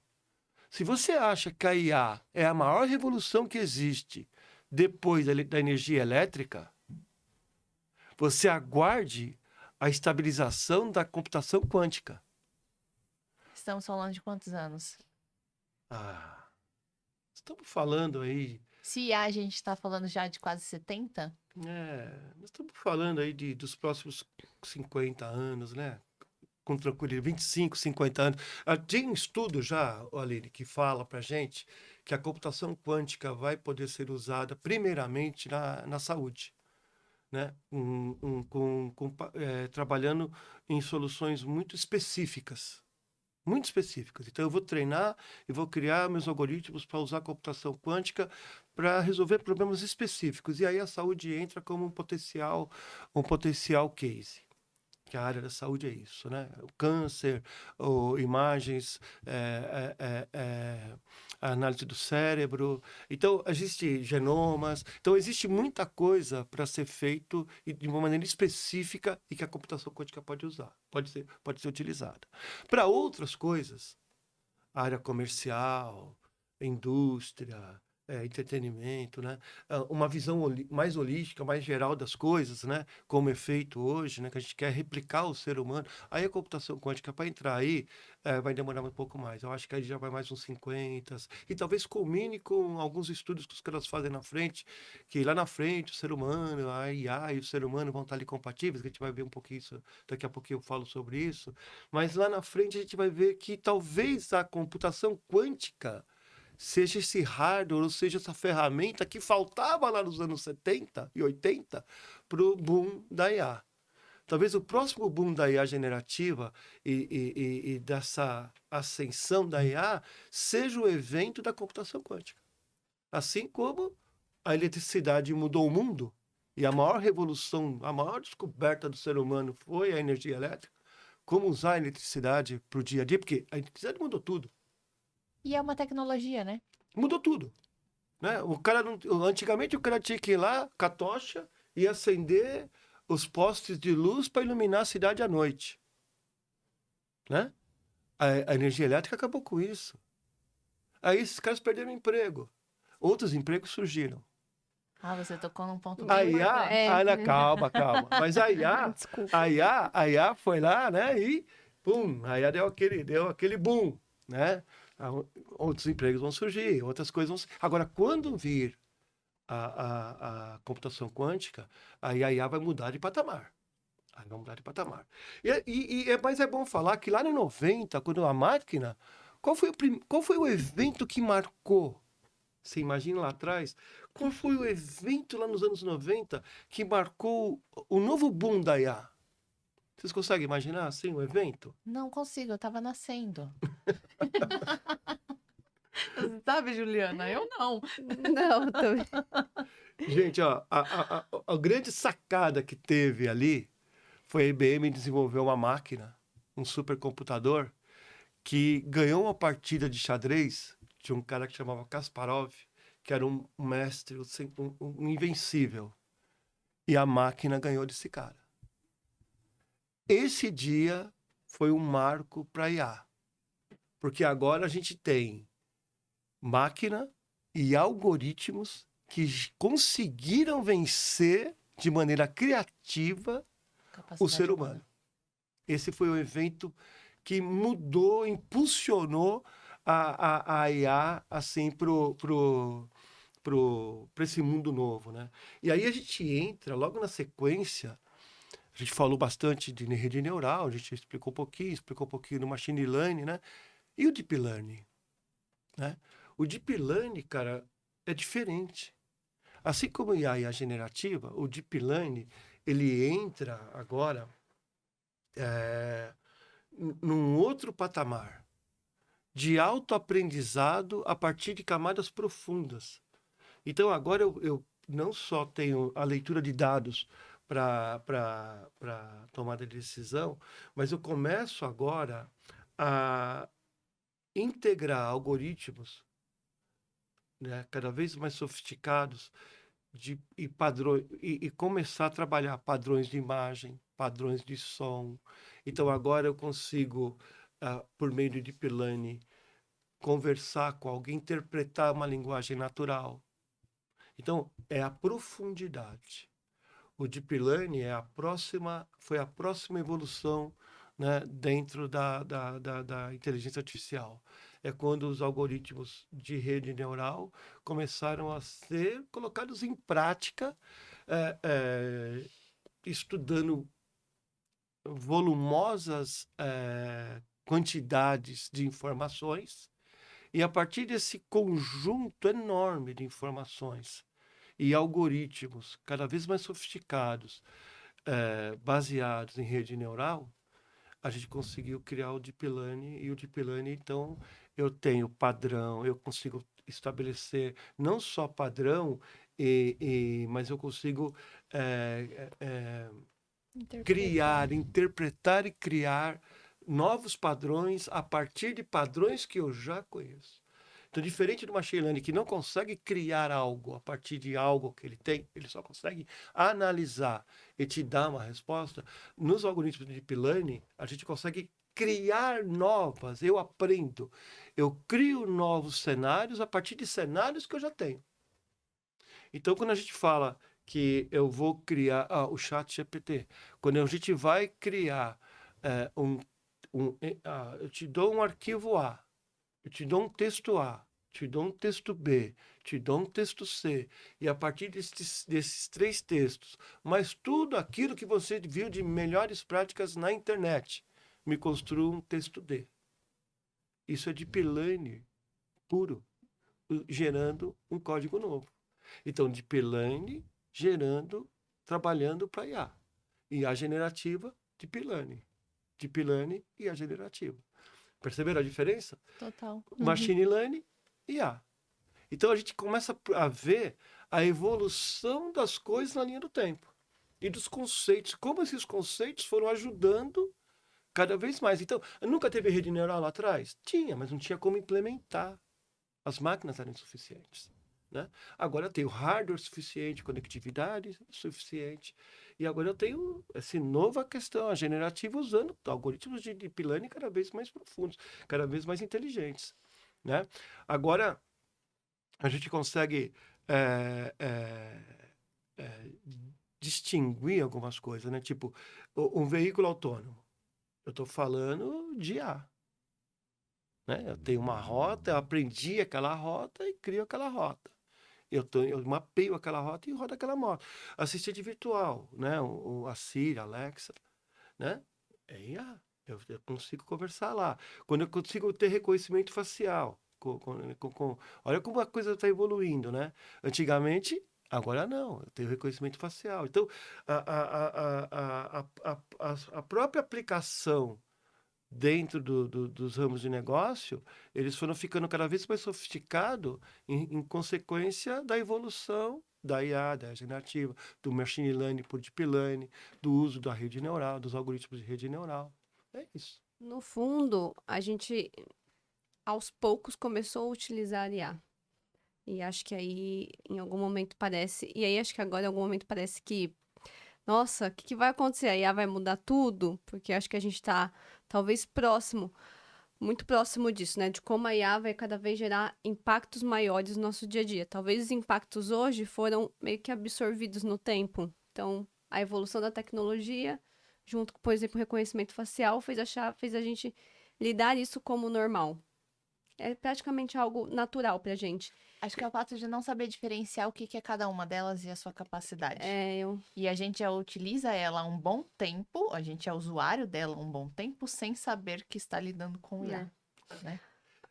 Se você acha que a IA é a maior revolução que existe depois da energia elétrica, você aguarde a estabilização da computação quântica. Estamos falando de quantos anos? Estamos falando aí. Se a gente está falando já de quase 70, Nós estamos falando aí dos próximos 50 anos, né? Com tranquilidade, 25, 50 anos. Tem um estudo já, Aline, que fala para gente que a computação quântica vai poder ser usada primeiramente na saúde, né? Trabalhando em soluções muito específicas. Muito específicas. Então, eu vou treinar e vou criar meus algoritmos para usar a computação quântica para resolver problemas específicos. E aí a saúde entra como um potencial case. Que a área da saúde é isso, né? O câncer, imagens, a análise do cérebro. Então, existe genomas. Então, existe muita coisa para ser feito de uma maneira específica e que a computação quântica pode usar, pode ser utilizada. Para outras coisas, área comercial, indústria, entretenimento, né? Uma visão mais holística, mais geral das coisas, né? Como é feito hoje, né? Que a gente quer replicar o ser humano. Aí a computação quântica, para entrar aí, vai demorar um pouco mais. Eu acho que aí já vai mais uns 50. E talvez culmine com alguns estudos que os caras fazem na frente, que lá na frente o ser humano, a IA e o ser humano vão estar ali compatíveis, que a gente vai ver um pouquinho isso, daqui a pouquinho eu falo sobre isso. Mas lá na frente a gente vai ver que talvez a computação quântica seja esse hardware, ou seja essa ferramenta que faltava lá nos anos 70 e 80 para o boom da IA. Talvez o próximo boom da IA generativa e dessa ascensão da IA seja o evento da computação quântica. Assim como a eletricidade mudou o mundo e a maior revolução, a maior descoberta do ser humano foi a energia elétrica, como usar a eletricidade para o dia a dia, porque a eletricidade mudou tudo. E é uma tecnologia, né? Mudou tudo. Né? Antigamente o cara tinha que ir lá com a tocha e acender os postes de luz para iluminar a cidade à noite. Né? A energia elétrica acabou com isso. Aí esses caras perderam emprego. Outros empregos surgiram. Ah, você tocou num ponto A bem importante. IA, calma. Mas a Desculpa. IA foi lá, né? E pum, a IA deu aquele boom, né? Outros empregos vão surgir, outras coisas vão surgir. Agora, quando vir a computação quântica, aí a IA vai mudar de patamar. Aí vai mudar de patamar. Mas é bom falar que lá no 90, quando a máquina... Qual foi o evento que marcou? Você imagina lá atrás? Qual foi o evento lá nos anos 90 que marcou o novo boom da IA? Vocês conseguem imaginar, assim, o evento? Não consigo, eu tava nascendo. Você sabe, Juliana? Eu não. Não, também. Gente, ó, a grande sacada que teve ali foi a IBM desenvolver uma máquina, um supercomputador, que ganhou uma partida de xadrez de um cara que chamava Kasparov, que era um mestre, um invencível. E a máquina ganhou desse cara. Esse dia foi um marco para a IA. Porque agora a gente tem máquina e algoritmos que conseguiram vencer de maneira criativa o ser humano. Esse foi o evento que mudou, impulsionou a IA assim para esse mundo novo, né? E aí a gente entra logo na sequência. A gente falou bastante de rede neural, a gente explicou um pouquinho do machine learning, né? E o deep learning, né? O deep learning, cara, é diferente. Assim como a IA generativa, o deep learning, ele entra agora num outro patamar de autoaprendizado a partir de camadas profundas. Então, agora eu não só tenho a leitura de dados para tomada de decisão, mas eu começo agora a integrar algoritmos, né, cada vez mais sofisticados e começar a trabalhar padrões de imagem, padrões de som. Então, agora eu consigo, por meio de Deep Learning, conversar com alguém, interpretar uma linguagem natural. Então, é a profundidade. O Deep Learning foi a próxima evolução, né, dentro da inteligência artificial. É quando os algoritmos de rede neural começaram a ser colocados em prática, estudando volumosas quantidades de informações, e a partir desse conjunto enorme de informações e algoritmos cada vez mais sofisticados, baseados em rede neural, a gente conseguiu criar o Deep Learning, e o Deep Learning, então, eu tenho padrão, eu consigo estabelecer não só padrão, mas eu consigo interpretar e criar novos padrões a partir de padrões que eu já conheço. Então, diferente do machine learning, que não consegue criar algo a partir de algo que ele tem, ele só consegue analisar e te dar uma resposta. Nos algoritmos de deep learning, a gente consegue criar novas. Eu aprendo, eu crio novos cenários a partir de cenários que eu já tenho. Então, quando a gente fala que eu vou criar o ChatGPT, quando a gente vai criar eu te dou um arquivo A, eu te dou um texto A, te dou um texto B, te dou um texto C, e a partir desses três textos, mas tudo aquilo que você viu de melhores práticas na internet, me construa um texto D. Isso é deep learning puro, gerando um código novo. Então, deep learning trabalhando para IA. IA generativa, deep learning. Deep learning e IA generativa. Perceberam a diferença? Total. Machine learning e IA. Então a gente começa a ver a evolução das coisas na linha do tempo e dos conceitos, como esses conceitos foram ajudando cada vez mais. Então, nunca teve rede neural lá atrás? Tinha, mas não tinha como implementar. As máquinas eram insuficientes. Né? Agora eu tenho hardware suficiente, conectividade suficiente. E agora eu tenho essa nova questão, a generativa, usando algoritmos de deep learning cada vez mais profundos, cada vez mais inteligentes. Né? Agora, a gente consegue distinguir algumas coisas, né? Tipo, um veículo autônomo. Eu estou falando de IA. Né? Eu tenho uma rota, eu aprendi aquela rota e crio aquela rota. Eu mapeio aquela rota e rodo aquela moto. Assistente virtual, né? A Siri, a Alexa, né? É IA. Eu consigo conversar lá. Quando eu consigo ter reconhecimento facial. Olha como a coisa está evoluindo, né? Antigamente, agora não. Eu tenho reconhecimento facial. Então, a própria aplicação dentro dos ramos de negócio, eles foram ficando cada vez mais sofisticados em consequência da evolução da IA, da generativa, do machine learning por deep learning, do uso da rede neural, dos algoritmos de rede neural. É isso. No fundo, a gente, aos poucos, começou a utilizar IA. E acho que aí, em algum momento parece... E aí, acho que agora, em algum momento, parece que... Nossa, o que vai acontecer? A IA vai mudar tudo? Porque acho que a gente está, talvez, muito próximo disso, né? De como a IA vai cada vez gerar impactos maiores no nosso dia a dia. Talvez os impactos hoje foram meio que absorvidos no tempo. Então, a evolução da tecnologia, junto com, por exemplo, o reconhecimento facial, fez a gente lidar isso como normal. É praticamente algo natural pra gente. Acho que é o fato de não saber diferenciar o que é cada uma delas e a sua capacidade. Eu... E a gente já utiliza ela há um bom tempo, a gente é usuário dela há um bom tempo, sem saber que está lidando com o IA. Né?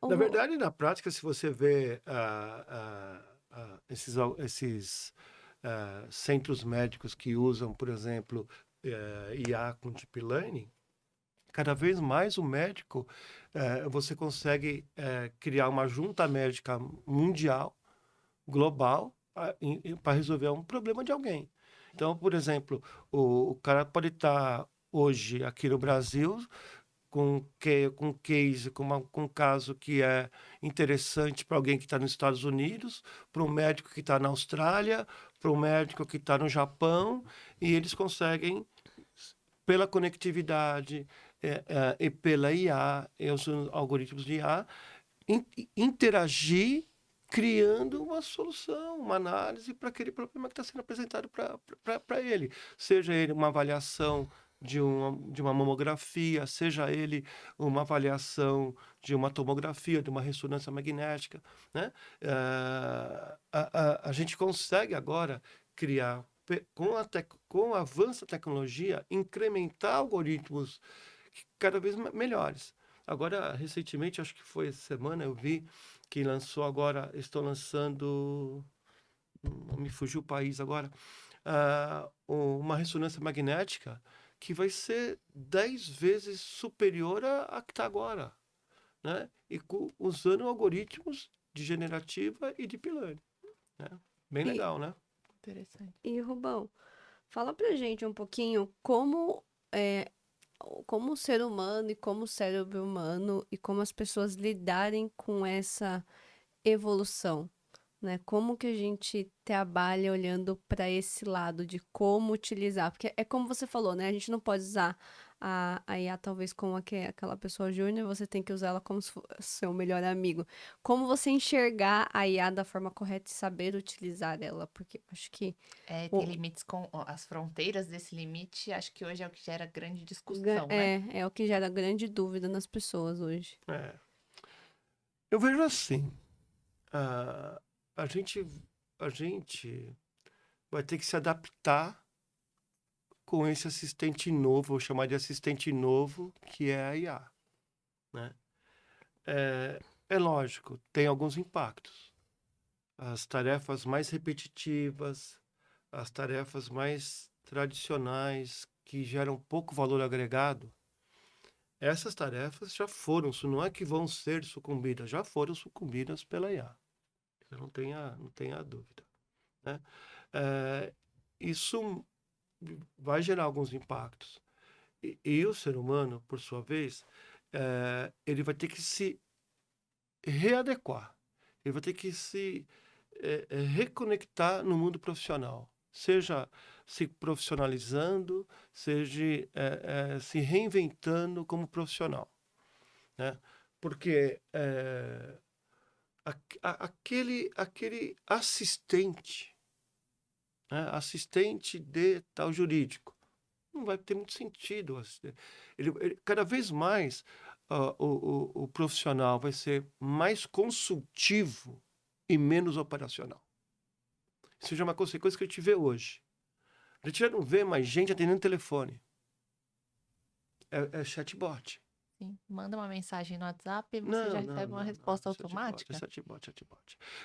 Na verdade, na prática, se você vê esses centros médicos que usam, por exemplo, IA com deep learning, cada vez mais o médico, você consegue criar uma junta médica mundial, global, para resolver um problema de alguém. Então, por exemplo, o cara pode estar hoje aqui no Brasil com um caso que é interessante para alguém que está nos Estados Unidos, para um médico que está na Austrália, para um médico que está no Japão, e eles conseguem, pela conectividade e pela IA, e os algoritmos de IA, interagir criando uma solução, uma análise para aquele problema que está sendo apresentado para ele. Seja ele uma avaliação de uma mamografia, seja ele uma avaliação de uma tomografia, de uma ressonância magnética. Né? A gente consegue agora criar, com o avanço da tecnologia, incrementar algoritmos cada vez melhores. Agora, recentemente, acho que foi essa semana, eu vi que estão lançando, me fugiu o país agora, uma ressonância magnética que vai ser 10 vezes superior à que está agora, né? E usando algoritmos de generativa e deep learning. Né? Bem legal, né? Interessante. E, Rubão, fala pra gente um pouquinho como o ser humano e como o cérebro humano e como as pessoas lidarem com essa evolução, né? Como que a gente trabalha olhando para esse lado de como utilizar, porque é como você falou, né? A gente não pode usar a IA talvez como aquela pessoa júnior, você tem que usar ela como se fosse seu melhor amigo. Como você enxergar a IA da forma correta e saber utilizar ela, porque acho que Tem limites com as fronteiras desse limite, acho que hoje é o que gera grande discussão, né? é o que gera grande dúvida nas pessoas hoje. Eu vejo assim, a gente vai ter que se adaptar com esse assistente novo, vou chamar de assistente novo, que é a IA. Né? É lógico, tem alguns impactos. As tarefas mais repetitivas, as tarefas mais tradicionais que geram pouco valor agregado, essas tarefas já foram, não é que vão ser sucumbidas, já foram sucumbidas pela IA. Você não tenha dúvida, né? Isso vai gerar alguns impactos. E o ser humano, por sua vez, ele vai ter que se readequar. Ele vai ter que se reconectar no mundo profissional. Seja se profissionalizando, seja se reinventando como profissional, né? Porque aquele assistente, né? Assistente de tal jurídico, não vai ter muito sentido. Cada vez mais o profissional vai ser mais consultivo e menos operacional. Isso já é uma consequência que a gente vê hoje. A gente já não vê mais gente atendendo telefone. É chatbot. Sim. Manda uma mensagem no WhatsApp e você já recebe uma resposta automática. Chatbot.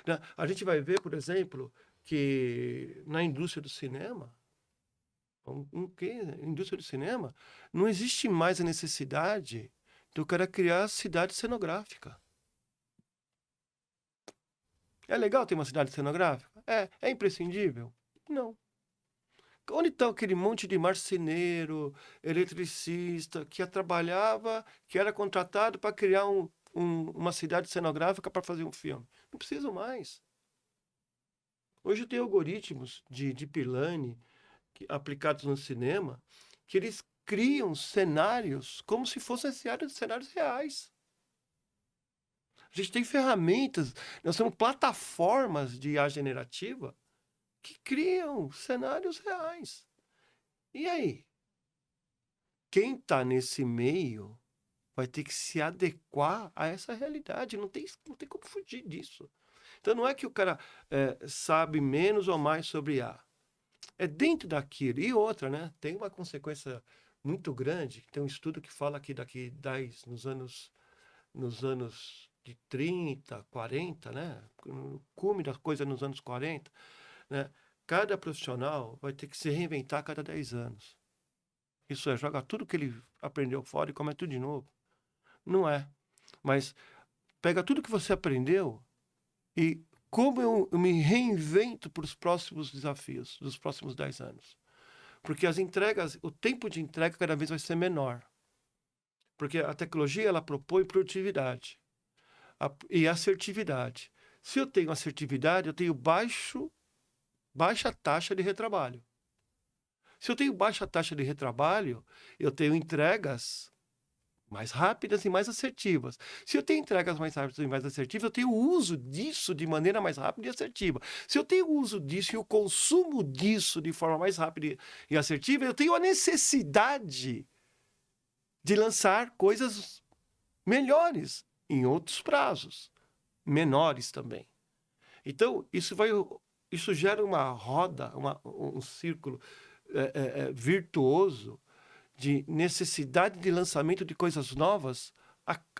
Né? A gente vai ver, por exemplo, que na indústria do cinema, indústria do cinema, não existe mais a necessidade do cara criar cidade cenográfica. É legal ter uma cidade cenográfica? É imprescindível? Não. Onde está aquele monte de marceneiro, eletricista, que trabalhava, que era contratado para criar uma cidade cenográfica para fazer um filme? Não preciso mais. Hoje tem algoritmos de Deep Learning aplicados no cinema, que eles criam cenários como se fossem cenários reais. A gente tem ferramentas, nós temos plataformas de IA generativa que criam cenários reais. E aí? Quem está nesse meio vai ter que se adequar a essa realidade. Não tem como fugir disso. Então, não é que o cara sabe menos ou mais sobre IA. É dentro daquilo. E outra, né? Tem uma consequência muito grande. Tem um estudo que fala que daqui 10, nos anos de 30, 40, né? No cume da coisa nos anos 40, né? Cada profissional vai ter que se reinventar a cada 10 anos. Isso é, joga tudo que ele aprendeu fora e começa tudo de novo. Não é. Mas pega tudo que você aprendeu e como eu me reinvento para os próximos desafios dos próximos 10 anos. Porque as entregas, o tempo de entrega cada vez vai ser menor. Porque a tecnologia, ela propõe produtividade e assertividade. Se eu tenho assertividade, eu tenho baixa taxa de retrabalho. Se eu tenho baixa taxa de retrabalho, eu tenho entregas mais rápidas e mais assertivas. Se eu tenho entregas mais rápidas e mais assertivas, eu tenho uso disso de maneira mais rápida e assertiva. Se eu tenho uso disso e o consumo disso de forma mais rápida e assertiva, eu tenho a necessidade de lançar coisas melhores em outros prazos, menores também. Então, isso gera uma roda, um círculo virtuoso de necessidade de lançamento de coisas novas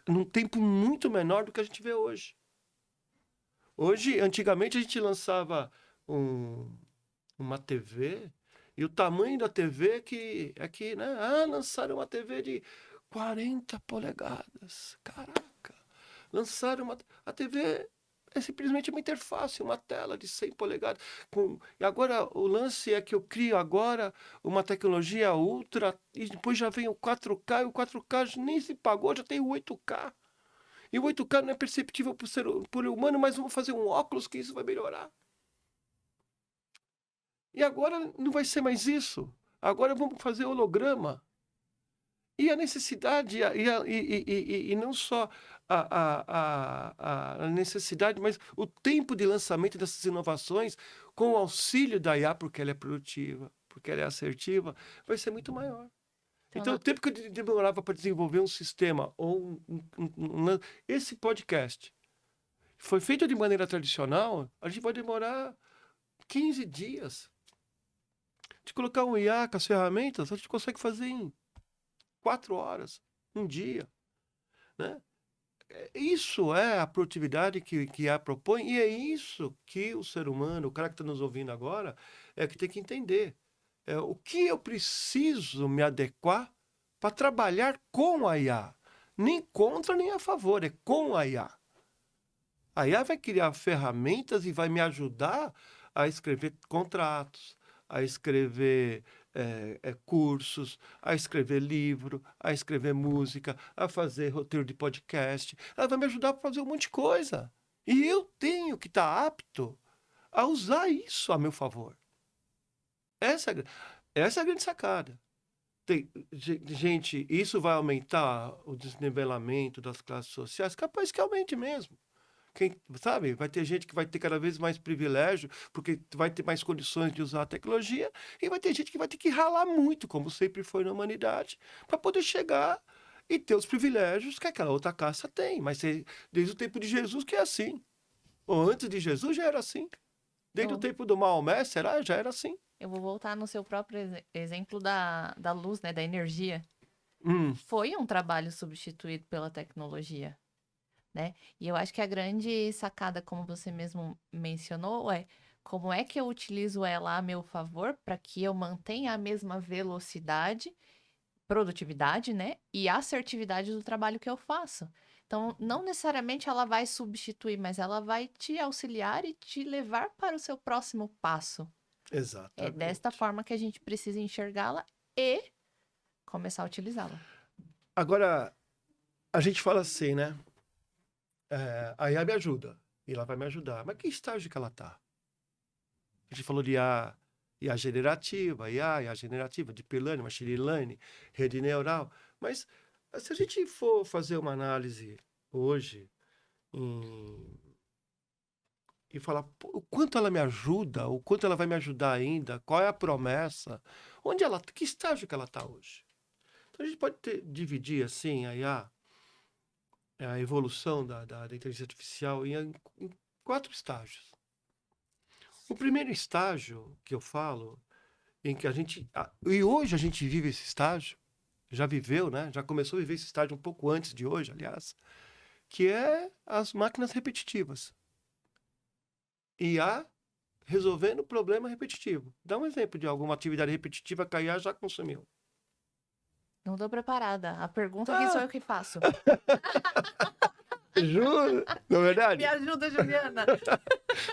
num tempo muito menor do que a gente vê hoje. Antigamente, a gente lançava uma TV e o tamanho da TV né? Lançaram uma TV de 40 polegadas. Caraca! Lançaram a TV... É simplesmente uma interface, uma tela de 100 polegadas. E agora o lance é que eu crio agora uma tecnologia ultra e depois já vem o 4K e o 4K nem se pagou, já tem o 8K. E o 8K não é perceptível por humano, mas vamos fazer um óculos que isso vai melhorar. E agora não vai ser mais isso. Agora vamos fazer holograma. E a necessidade, e não só a necessidade, mas o tempo de lançamento dessas inovações, com o auxílio da IA, porque ela é produtiva, porque ela é assertiva, vai ser muito maior. Então, o tempo que eu demorava para desenvolver um sistema, ou esse podcast, foi feito de maneira tradicional, a gente vai demorar 15 dias. De colocar um IA com as ferramentas, a gente consegue fazer em 4 horas, um dia, né? Isso é a produtividade que a propõe, e é isso que o ser humano, o cara que está nos ouvindo agora, é que tem que entender. o que eu preciso me adequar para trabalhar com a IA. Nem contra, nem a favor, é com a IA. A IA vai criar ferramentas e vai me ajudar a escrever contratos, a escrever cursos, a escrever livro, a escrever música, a fazer roteiro de podcast. Ela vai me ajudar a fazer um monte de coisa. E eu tenho que estar apto a usar isso a meu favor. Essa é a grande sacada. Gente, isso vai aumentar o desnivelamento das classes sociais? Capaz que aumente mesmo. Sabe, vai ter gente que vai ter cada vez mais privilégio, porque vai ter mais condições de usar a tecnologia, e vai ter gente que vai ter que ralar muito, como sempre foi na humanidade, para poder chegar e ter os privilégios que aquela outra casta tem. Mas desde o tempo de Jesus que é assim. Ou antes de Jesus já era assim. Desde o tempo do Maomé, já era assim. Eu vou voltar no seu próprio exemplo da luz, né? Da energia. Foi um trabalho substituído pela tecnologia, né? E eu acho que a grande sacada, como você mesmo mencionou, é como é que eu utilizo ela a meu favor para que eu mantenha a mesma velocidade, produtividade, né? E assertividade do trabalho que eu faço. Então, não necessariamente ela vai substituir, mas ela vai te auxiliar e te levar para o seu próximo passo. Exatamente. É desta forma que a gente precisa enxergá-la e começar a utilizá-la. Agora, a gente fala assim, né? A IA me ajuda, e ela vai me ajudar. Mas que estágio que ela está? A gente falou de IA generativa, IA generativa, Deep Learning, Machine Learning, rede neural. Mas se a gente for fazer uma análise hoje e falar o quanto ela me ajuda, o quanto ela vai me ajudar ainda, qual é a promessa, que estágio que ela está hoje? Então a gente pode dividir assim a IA, a evolução da inteligência artificial em 4 estágios. O primeiro estágio que eu falo, em que e hoje a gente vive esse estágio, já viveu, né? Já começou a viver esse estágio um pouco antes de hoje, aliás, que é as máquinas repetitivas. IA resolvendo problema repetitivo. Dá um exemplo de alguma atividade repetitiva que a IA já consumiu. Não estou preparada. A pergunta que sou eu que faço. Juro, não é verdade? Me ajuda, Juliana.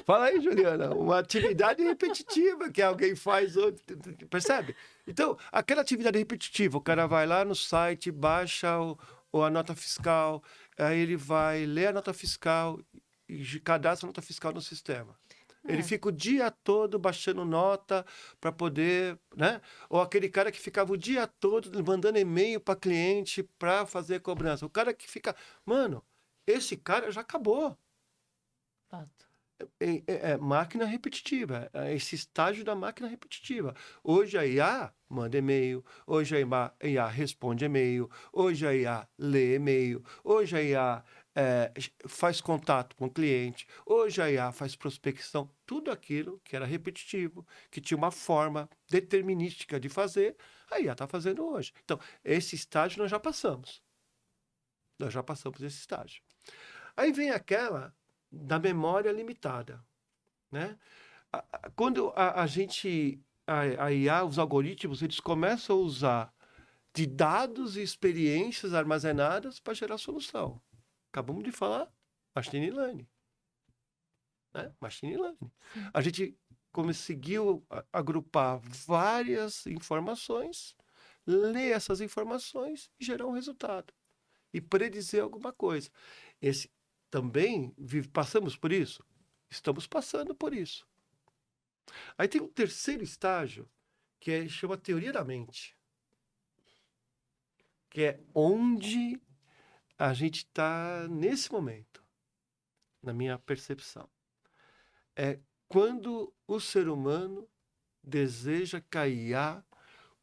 Fala aí, Juliana. Uma atividade repetitiva que alguém faz, percebe? Então, aquela atividade repetitiva, o cara vai lá no site, baixa a nota fiscal, aí ele vai ler a nota fiscal e cadastra a nota fiscal no sistema. Ele fica o dia todo baixando nota para poder, né? Ou aquele cara que ficava o dia todo mandando e-mail para cliente para fazer cobrança. O cara que fica... Mano, esse cara já acabou. Fato. É máquina repetitiva, é esse estágio da máquina repetitiva. Hoje a IA manda e-mail, hoje a IA responde e-mail, hoje a IA lê e-mail, hoje a IA faz contato com o cliente, hoje a IA faz prospecção, tudo aquilo que era repetitivo, que tinha uma forma determinística de fazer, a IA está fazendo hoje. Então, esse estágio nós já passamos. Nós já passamos esse estágio. Aí vem aquela da memória limitada, né? Quando a IA, os algoritmos, eles começam a usar de dados e experiências armazenadas para gerar solução. Acabamos de falar Machine Learning, né? Machine Learning. A gente conseguiu agrupar várias informações, ler essas informações e gerar um resultado e predizer alguma coisa. Também passamos por isso? Estamos passando por isso. Aí tem um terceiro estágio, que chama teoria da mente. Que é onde a gente está nesse momento, na minha percepção. É quando o ser humano deseja que a IA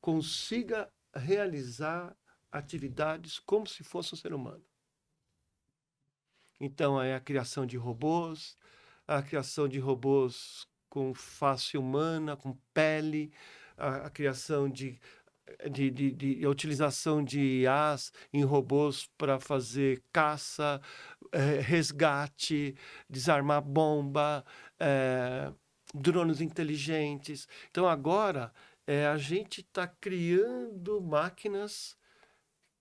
consiga realizar atividades como se fosse um ser humano. Então, é a criação de robôs, com face humana, com pele, a criação a utilização de IAs em robôs para fazer caça, resgate, desarmar bomba, drones inteligentes. Então, agora, a gente está criando máquinas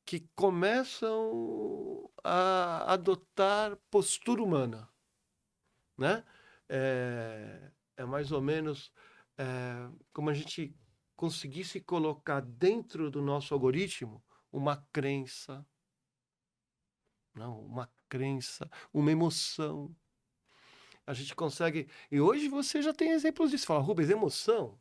que começam a adotar postura humana, né? É mais ou menos como a gente conseguisse colocar dentro do nosso algoritmo uma crença, não, uma crença, uma emoção. A gente consegue. E hoje você já tem exemplos disso. Fala, Rubens, emoção.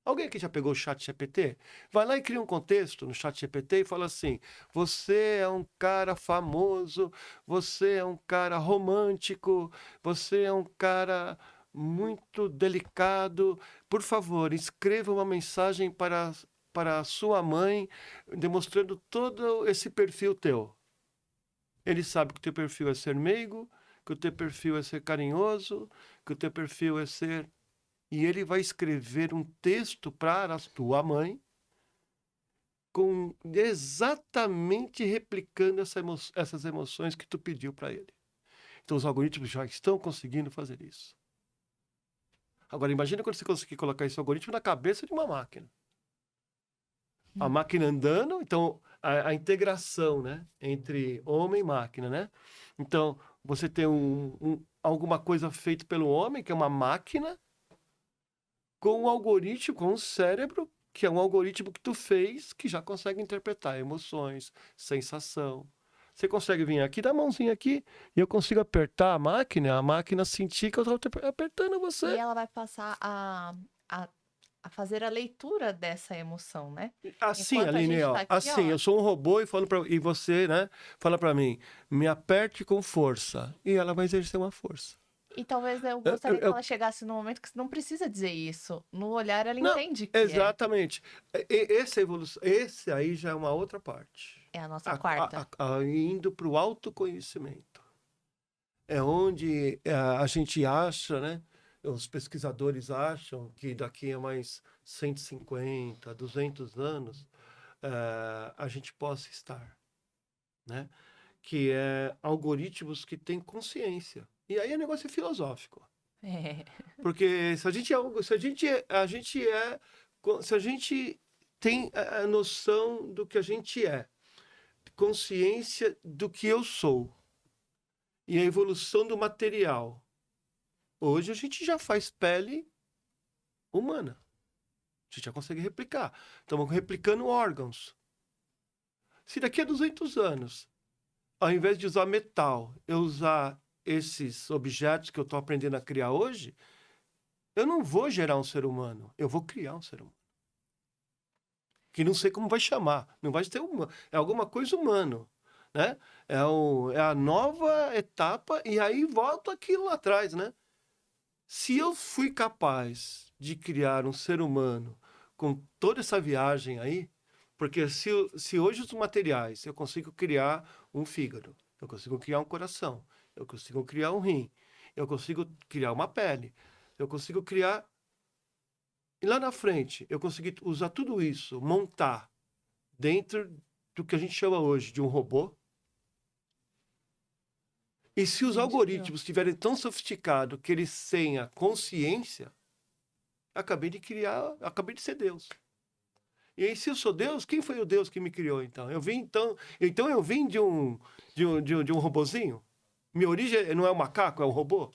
Alguém aqui já pegou o chat GPT? Vai lá e cria um contexto no chat GPT e fala assim: você é um cara famoso, você é um cara romântico, você é um cara muito delicado. Por favor, escreva uma mensagem para a sua mãe, demonstrando todo esse perfil teu. Ele sabe que o teu perfil é ser meigo, que o teu perfil é ser carinhoso, que o teu perfil é ser. E ele vai escrever um texto para a tua mãe, exatamente replicando essas emoções que tu pediu para ele. Então, os algoritmos já estão conseguindo fazer isso. Agora, imagina quando você conseguir colocar esse algoritmo na cabeça de uma máquina. A máquina andando, então, a integração, né, entre homem e máquina, né? Então, você tem alguma coisa feita pelo homem, que é uma máquina, com um algoritmo, com um cérebro, que é um algoritmo que tu fez, que já consegue interpretar emoções, sensação. Você consegue vir aqui, dar a mãozinha aqui, e eu consigo apertar a máquina sentir que eu estou apertando E você. ela vai passar a fazer a leitura dessa emoção, né? Assim, Enquanto a Aline, gente ó, tá aqui, assim, ó. eu sou um robô e você, né, fala para mim, me aperte com força, e ela vai exercer uma força. E talvez eu Eu- eu- gostaria que eu- ela chegasse no momento que não precisa dizer isso. No olhar ela Não, entende que exatamente. Essa evolução, esse aí já é uma outra parte. é a nossa quarta. Indo para o autoconhecimento. É onde a gente acha, né? Os pesquisadores acham que daqui a mais 150, 200 anos, a gente possa estar, né? Que é algoritmos que têm consciência. E aí o negócio é filosófico. É. Porque se a gente se a gente tem a noção do que a gente é, consciência do que eu sou e a evolução do material. Hoje a gente já faz pele humana. A gente já consegue replicar. Estamos replicando órgãos. Se daqui a 200 anos, ao invés de usar metal, eu usar esses objetos que eu estou aprendendo a criar hoje, eu não vou gerar um ser humano, eu vou criar um ser humano. Que não sei como vai chamar, não vai ser humano, é alguma coisa humano, né? É a nova etapa e aí volta aquilo lá atrás, né? Se eu fui capaz de criar um ser humano com toda essa viagem aí, porque se hoje os materiais eu consigo criar um fígado, eu consigo criar um coração, eu consigo criar um rim, eu consigo criar uma pele, eu consigo criar. E lá na frente, eu consegui usar tudo isso, montar dentro do que a gente chama hoje de um robô. E se os Gente, algoritmos estiverem tão sofisticados que eles tenham consciência, acabei de ser Deus. E aí, se eu sou Deus, quem foi o Deus que me criou então? Então eu vim de um robozinho? Minha origem não é um macaco, é um robô?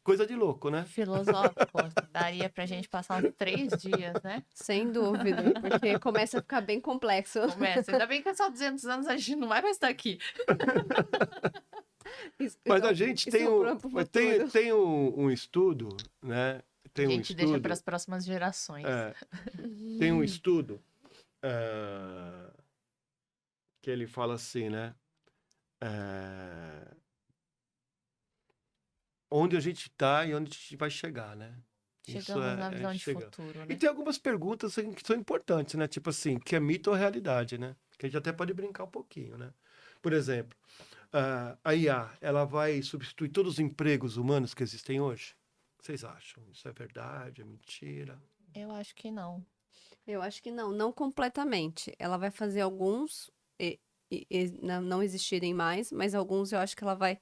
Coisa de louco, né? filosófico. Daria pra gente passar uns 3 dias, né? Sem dúvida, porque começa a ficar bem complexo. Começa. Ainda bem que é só 200 anos, a gente não vai mais estar aqui. Mas a gente tem um estudo, né? A gente deixa para as próximas gerações. Tem um estudo que ele fala assim, né? Onde a gente está e onde a gente vai chegar, né? Chegamos na visão de futuro, né? E tem algumas perguntas assim, que são importantes, né? Tipo assim, que é mito ou realidade, né? Que a gente até pode brincar um pouquinho, né? Por exemplo, a IA, ela vai substituir todos os empregos humanos que existem hoje? O que vocês acham? Isso é verdade? É mentira? Eu acho que não. Eu acho que não completamente. Ela vai fazer alguns não existirem mais, mas alguns eu acho que ela vai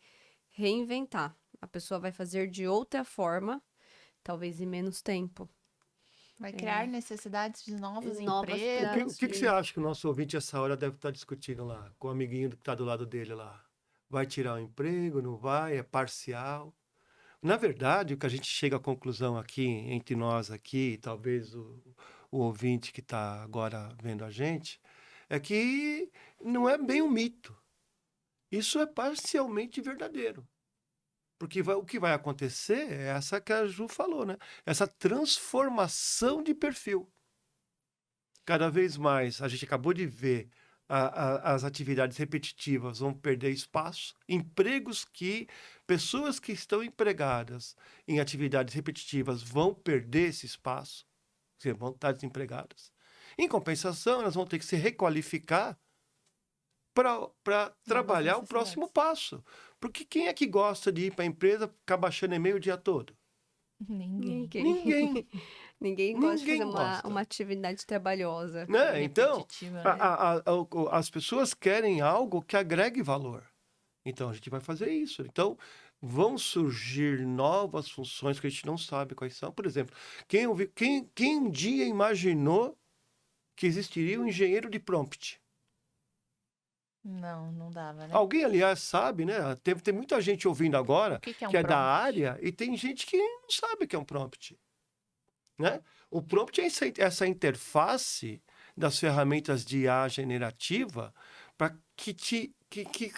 reinventar. A pessoa vai fazer de outra forma, talvez em menos tempo. Vai criar necessidades de novos Novas O empregos. que você acha que o nosso ouvinte essa hora deve estar discutindo lá, com o amiguinho que está do lado dele lá? Vai tirar o emprego, não vai? É parcial? Na verdade, o que a gente chega à conclusão aqui, entre nós aqui, talvez o ouvinte que está agora vendo a gente, é que não é bem um mito. Isso é parcialmente verdadeiro. Porque o que vai acontecer é essa que a Ju falou, né? Essa transformação de perfil. Cada vez mais, a gente acabou de ver, as atividades repetitivas vão perder espaço, pessoas que estão empregadas em atividades repetitivas vão perder esse espaço, vão estar desempregadas. Em compensação, elas vão ter que se requalificar para trabalhar o próximo passo. Porque quem é que gosta de ir para a empresa ficar baixando e-mail o dia todo? Ninguém. Ninguém. Ninguém gosta de Ninguém fazer gosta. uma atividade trabalhosa. Né? Então, Repetitiva, né? as pessoas querem algo que agregue valor. Então, a gente vai fazer isso. Então, vão surgir novas funções que a gente não sabe quais são. Por exemplo, quem um dia imaginou que existiria um engenheiro de prompt? Não dava, né? Alguém, aliás, sabe, né? Tem muita gente ouvindo agora O que é um que é da prompt? área e tem gente que não sabe o que é um prompt. Né? O prompt é essa interface das ferramentas de IA generativa para que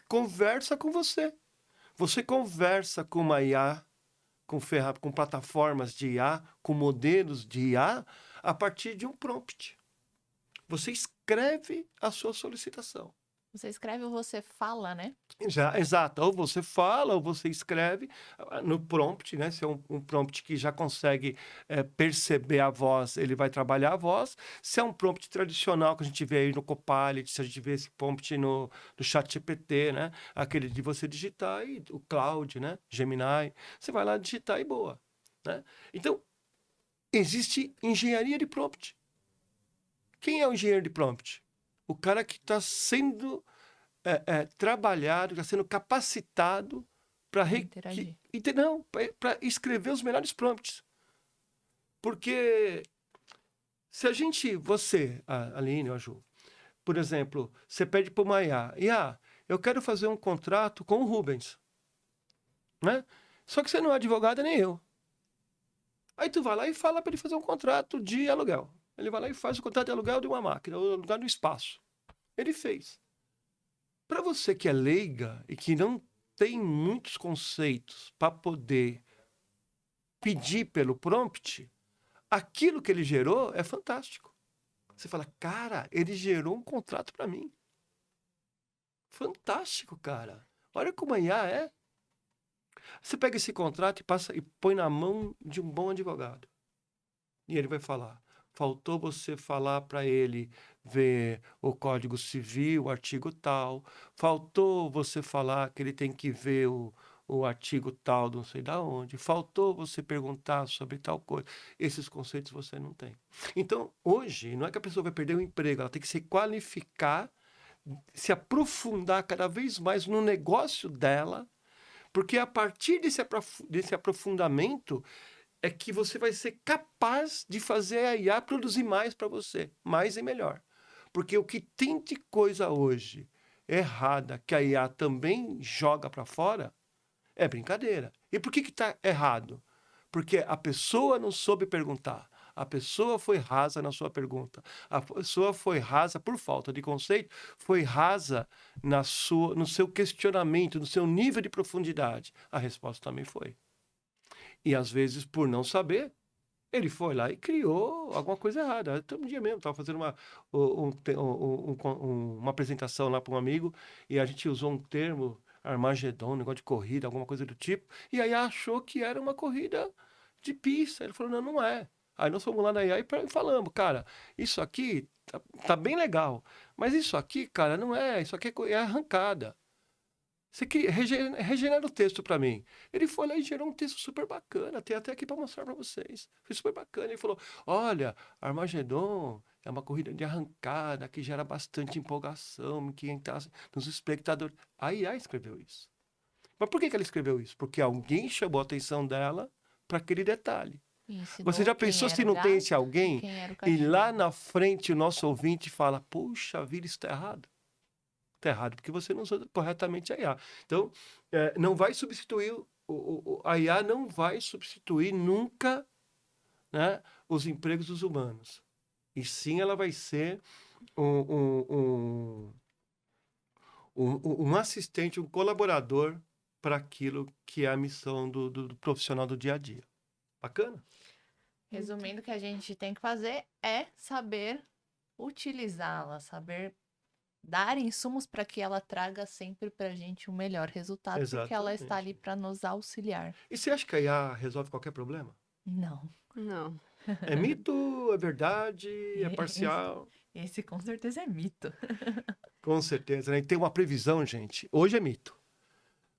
conversa com você. Você conversa com uma IA, com plataformas de IA, com modelos de IA, a partir de um prompt. Você escreve a sua solicitação. Você escreve ou você fala, né? Exato. Ou você fala, ou você escreve no prompt, né? Se é um prompt que já consegue perceber a voz, ele vai trabalhar a voz. Se é um prompt tradicional que a gente vê aí no Copilot, se a gente vê esse prompt no ChatGPT, né? Aquele de você digitar e o Cloud, né? Gemini, você vai lá digitar e boa, né? Então, existe engenharia de prompt. Quem é o engenheiro de prompt? O cara que está sendo trabalhado, está sendo capacitado para Interagir. para escrever os melhores prompts. Porque se a Aline, a Ju, por exemplo, você pede para uma IA, eu quero fazer um contrato com o Rubens. Né? Só que você não é advogada nem eu. Aí tu vai lá e fala para ele fazer um contrato de aluguel. Ele vai lá e faz o contrato de aluguel de uma máquina, ou aluguel do espaço. Ele fez. Para você que é leiga e que não tem muitos conceitos para poder pedir pelo prompt, aquilo que ele gerou é fantástico. Você fala, cara, ele gerou um contrato para mim. Fantástico, cara. Olha como a IA é. Você pega esse contrato e põe na mão de um bom advogado. E ele vai falar. Faltou você falar para ele ver o Código Civil, o artigo tal. Faltou você falar que ele tem que ver o artigo tal, não sei da onde. Faltou você perguntar sobre tal coisa. Esses conceitos você não tem. Então, hoje, não é que a pessoa vai perder o emprego, ela tem que se qualificar, se aprofundar cada vez mais no negócio dela, porque a partir desse aprofundamento é que você vai ser capaz de fazer a IA produzir mais para você, mais e melhor. Porque o que tem de coisa hoje errada que a IA também joga para fora é brincadeira. E por que está errado? Porque a pessoa não soube perguntar. A pessoa foi rasa na sua pergunta. A pessoa foi rasa por falta de conceito, foi rasa no seu questionamento, no seu nível de profundidade. A resposta também foi. E às vezes, por não saber, ele foi lá e criou alguma coisa errada. Um dia mesmo, estava fazendo uma apresentação lá para um amigo e a gente usou um termo, Armagedon, um negócio de corrida, alguma coisa do tipo, e aí achou que era uma corrida de pista. Ele falou, não, não é. Aí nós fomos lá na IA e falamos, cara, isso aqui tá bem legal, mas isso aqui, cara, não é, isso aqui é arrancada. Você regenera o texto para mim. Ele foi lá e gerou um texto super bacana. Tem até aqui para mostrar para vocês. Foi super bacana. Ele falou, olha, Armagedon é uma corrida de arrancada que gera bastante empolgação, que entra nos espectadores. A IA escreveu isso. Mas por que ela escreveu isso? Porque alguém chamou a atenção dela para aquele detalhe. Ensinou Você já quem pensou era se o não tem gato esse e alguém quem era o e lá cachorro. na frente o nosso ouvinte fala, puxa vida, isso está errado? Está errado porque você não usou corretamente a IA. Então, não vai substituir, a IA não vai substituir nunca, né, os empregos dos humanos. E sim, ela vai ser um, um assistente, um colaborador para aquilo que é a missão do profissional do dia a dia. Bacana? Resumindo, o que a gente tem que fazer é saber utilizá-la, saber dar insumos para que ela traga sempre para a gente o melhor resultado, porque ela está ali Exatamente. para nos auxiliar. E você acha que a IA resolve qualquer problema? Não. Não. É mito, é verdade, é parcial? Esse com certeza é mito. Com certeza, né? E tem uma previsão, gente. Hoje é mito.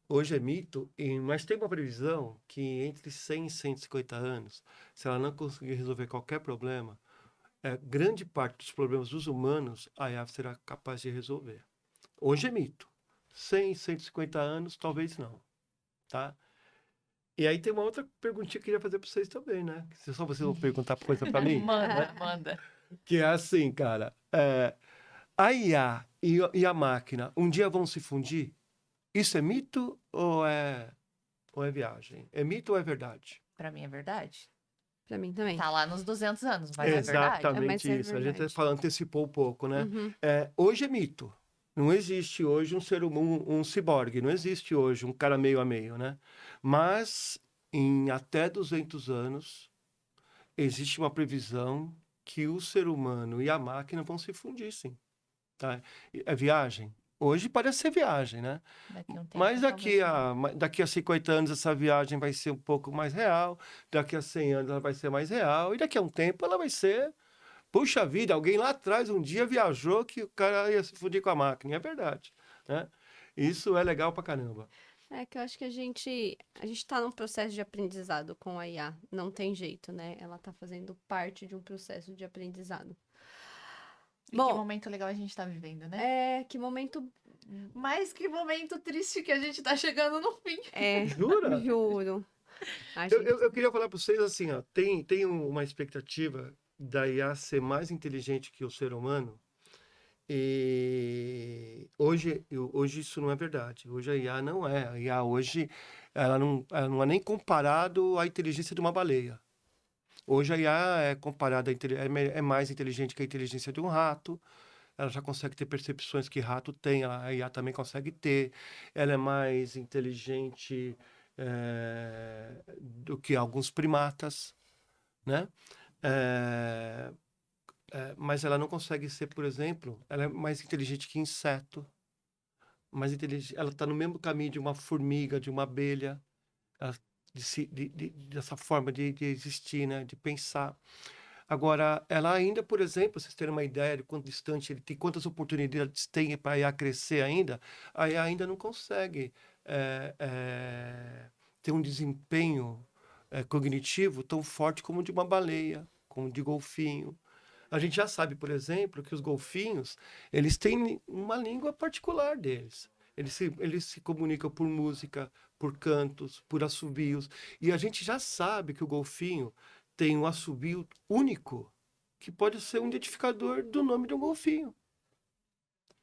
Hoje é mito, mas tem uma previsão que entre 100 e 150 anos, se ela não conseguir resolver qualquer problema, grande parte dos problemas dos humanos a IA será capaz de resolver. Hoje é mito. 100, 150 anos, talvez não, tá? E aí tem uma outra perguntinha que eu queria fazer para vocês também, né? Se só vocês vão perguntar coisa para mim. Manda, manda. Que é assim, cara. A IA e a máquina um dia vão se fundir? Isso é mito ou é viagem? É mito ou é verdade? Para mim é verdade. Pra mim também. Tá lá nos 200 anos, mas é verdade. Exatamente mas é isso. A gente verdade. antecipou um pouco, né? Uhum. Hoje é mito. Não existe hoje um ser humano, um ciborgue. Não existe hoje um cara meio a meio, né? Mas em até 200 anos existe uma previsão que o ser humano e a máquina vão se fundir, sim. Tá? É viagem? Hoje parece ser viagem, né? Daqui a um tempo, Mas talvez não. daqui a 50 anos essa viagem vai ser um pouco mais real, daqui a 100 anos ela vai ser mais real, e daqui a um tempo ela vai ser... Puxa vida, alguém lá atrás um dia viajou que o cara ia se fundir com a máquina, e é verdade, né? Isso é legal pra caramba. É que eu acho que a gente tá num processo de aprendizado com a IA. Não tem jeito, né? Ela tá fazendo parte de um processo de aprendizado. E Bom, que momento legal a gente tá vivendo, né? que momento Mas que momento triste que a gente tá chegando no fim. Jura? juro. A Eu, gente... eu, eu queria falar para vocês assim, ó, tem uma expectativa da IA ser mais inteligente que o ser humano, e hoje isso não é verdade. Hoje a IA não é. A IA hoje, ela não é nem comparado à inteligência de uma baleia. Hoje a IA é comparada, é mais inteligente que a inteligência de um rato. Ela já consegue ter percepções que rato tem, a IA também consegue ter. Ela é mais inteligente do que alguns primatas, né? Eh, mas ela não consegue ser, por exemplo, ela é mais inteligente que inseto, mais inteligente, ela está no mesmo caminho de uma formiga, de uma abelha, ela- dessa forma de existir, né? De pensar. Agora, ela ainda, por exemplo, vocês terem uma ideia de quanto distante ele tem, quantas oportunidades tem para a IA crescer ainda, a IA ainda não consegue ter um desempenho cognitivo tão forte como o de uma baleia, como de golfinho. A gente já sabe, por exemplo, que os golfinhos, eles têm uma língua particular deles. Eles se comunicam por música, por cantos, por assobios. E a gente já sabe que o golfinho tem um assobio único, que pode ser um identificador do nome de um golfinho.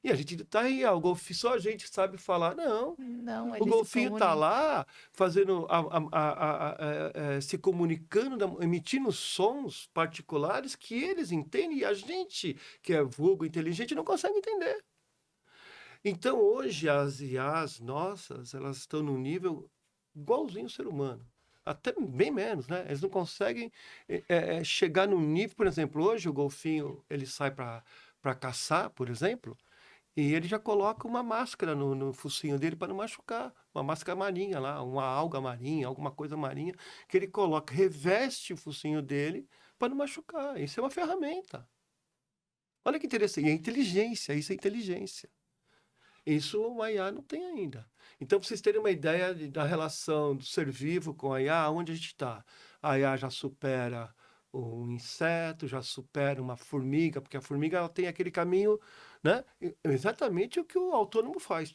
E a gente tá aí, o golfinho, só a gente sabe falar. Não, Não, o ele se golfinho tá comunica. lá fazendo, se comunicando, emitindo sons particulares que eles entendem e a gente, que é vulgo, inteligente, não consegue entender. Então, hoje, as IAs nossas, elas estão num nível igualzinho ao ser humano. Até bem menos, né? Eles não conseguem chegar num nível... Por exemplo, hoje o golfinho, ele sai para caçar, por exemplo, e ele já coloca uma máscara no focinho dele para não machucar. Uma máscara marinha lá, uma alga marinha, alguma coisa marinha, que ele coloca, reveste o focinho dele para não machucar. Isso é uma ferramenta. Olha que interessante. E é inteligência, isso é inteligência. Isso o IA não tem ainda. Então, para vocês terem uma ideia da relação do ser vivo com a IA, onde a gente está? A IA já supera um inseto, já supera uma formiga, porque a formiga ela tem aquele caminho, né? Exatamente o que o autônomo faz.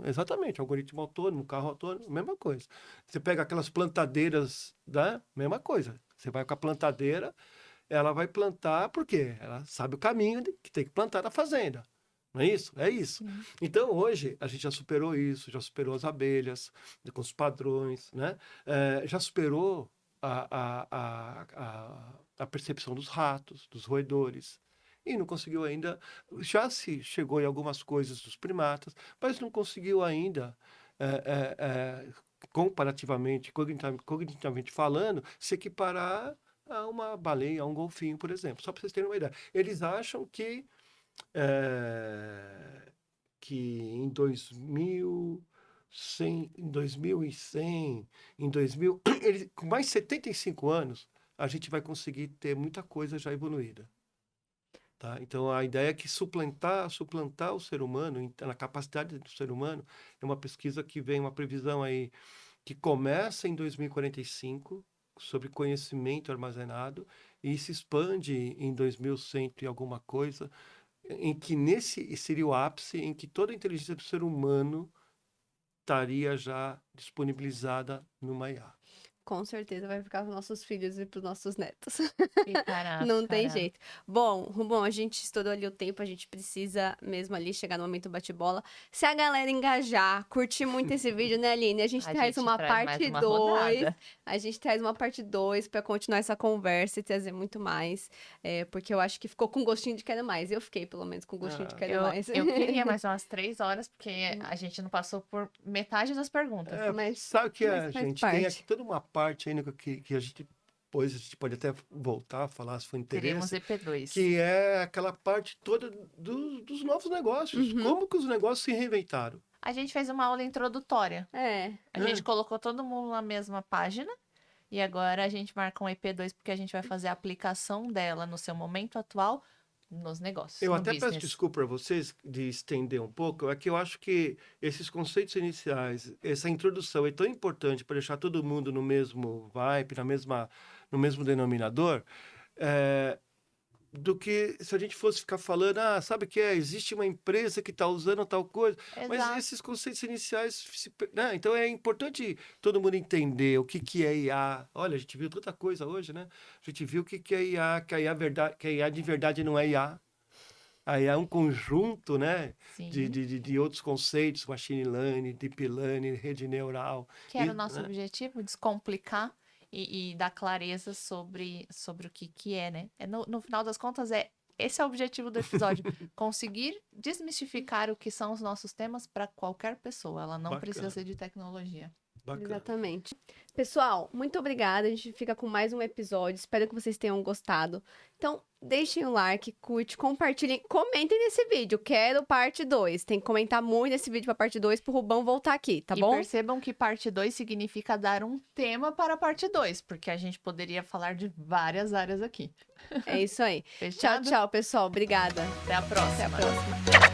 Exatamente, algoritmo autônomo, carro autônomo, mesma coisa. Você pega aquelas plantadeiras, né? Mesma coisa. Você vai com a plantadeira, ela vai plantar, por quê? Ela sabe o caminho que tem que plantar na fazenda. Não é isso? É isso. Então, hoje, a gente já superou isso, já superou as abelhas, com os padrões, né? Já superou a percepção dos ratos, dos roedores. E não conseguiu ainda, já se chegou em algumas coisas dos primatas, mas não conseguiu ainda, comparativamente, cognitivamente falando, se equiparar a uma baleia, a um golfinho, por exemplo. Só para vocês terem uma ideia. Eles acham que em 2100, em 2000, com mais 75 anos, a gente vai conseguir ter muita coisa já evoluída. Tá? Então, a ideia é que suplantar o ser humano, na capacidade do ser humano, é uma pesquisa que vem, uma previsão aí, que começa em 2045, sobre conhecimento armazenado, e se expande em 2100 e alguma coisa, em que nesse seria o ápice em que toda a inteligência do ser humano estaria já disponibilizada numa IA. Com certeza vai ficar para os nossos filhos e para os nossos netos. Ficará, Não tem ficará. jeito. Bom, Rubão, a gente estourou ali o tempo, a gente precisa mesmo ali chegar no momento bate-bola. Se a galera engajar, curtir muito esse vídeo, né, Aline? A gente A traz gente uma traz mais parte uma 2. rodada. A gente traz uma parte 2 para continuar essa conversa e trazer muito mais. Porque eu acho que ficou com gostinho de quero mais. Eu fiquei, pelo menos, com gostinho de quero mais. Eu queria mais umas 3 horas, porque a gente não passou por metade das perguntas. Mas- sabe o que mas faz gente? Tem parte. aqui toda uma parte ainda que a gente depois a gente pode até voltar a falar se for Teremos interesse, EP2. que é aquela parte toda dos novos negócios. Uhum. Como que os negócios se reinventaram? A gente fez uma aula introdutória. A gente É. colocou todo mundo na mesma página. E agora a gente marca um EP2 porque a gente vai fazer a aplicação dela no seu momento atual nos negócios. Eu no até peço business. desculpa para vocês de estender um pouco, é que eu acho que esses conceitos iniciais, essa introdução é tão importante para deixar todo mundo no mesmo vibe, no mesmo denominador, do que se a gente fosse ficar falando, sabe o que é? Existe uma empresa que está usando tal coisa, mas Exato. esses conceitos iniciais, né? Então é importante todo mundo entender o que é IA. Olha, a gente viu tanta coisa hoje, né? A gente viu o que é IA, que a IA de verdade não é IA. A IA é um conjunto, né, Sim. de outros conceitos, machine learning, deep learning, rede neural. Que era E, o nosso né? objetivo, descomplicar e dar clareza sobre o que é, né? No final das contas, esse é o objetivo do episódio. Conseguir desmistificar o que são os nossos temas para qualquer pessoa. Ela não precisa Bacana. ser de tecnologia. Bacana. Exatamente. Pessoal, muito obrigada. A gente fica com mais um episódio. Espero que vocês tenham gostado. Então, deixem o like, curte, compartilhem, comentem nesse vídeo. Quero parte 2. Tem que comentar muito nesse vídeo pra parte 2 pro Rubão voltar aqui, tá E bom? percebam que parte 2 significa dar um tema para a parte 2, porque a gente poderia falar de várias áreas aqui. É isso aí. Tchau, Fechado? tchau, pessoal. Obrigada. Até a próxima. Até a próxima.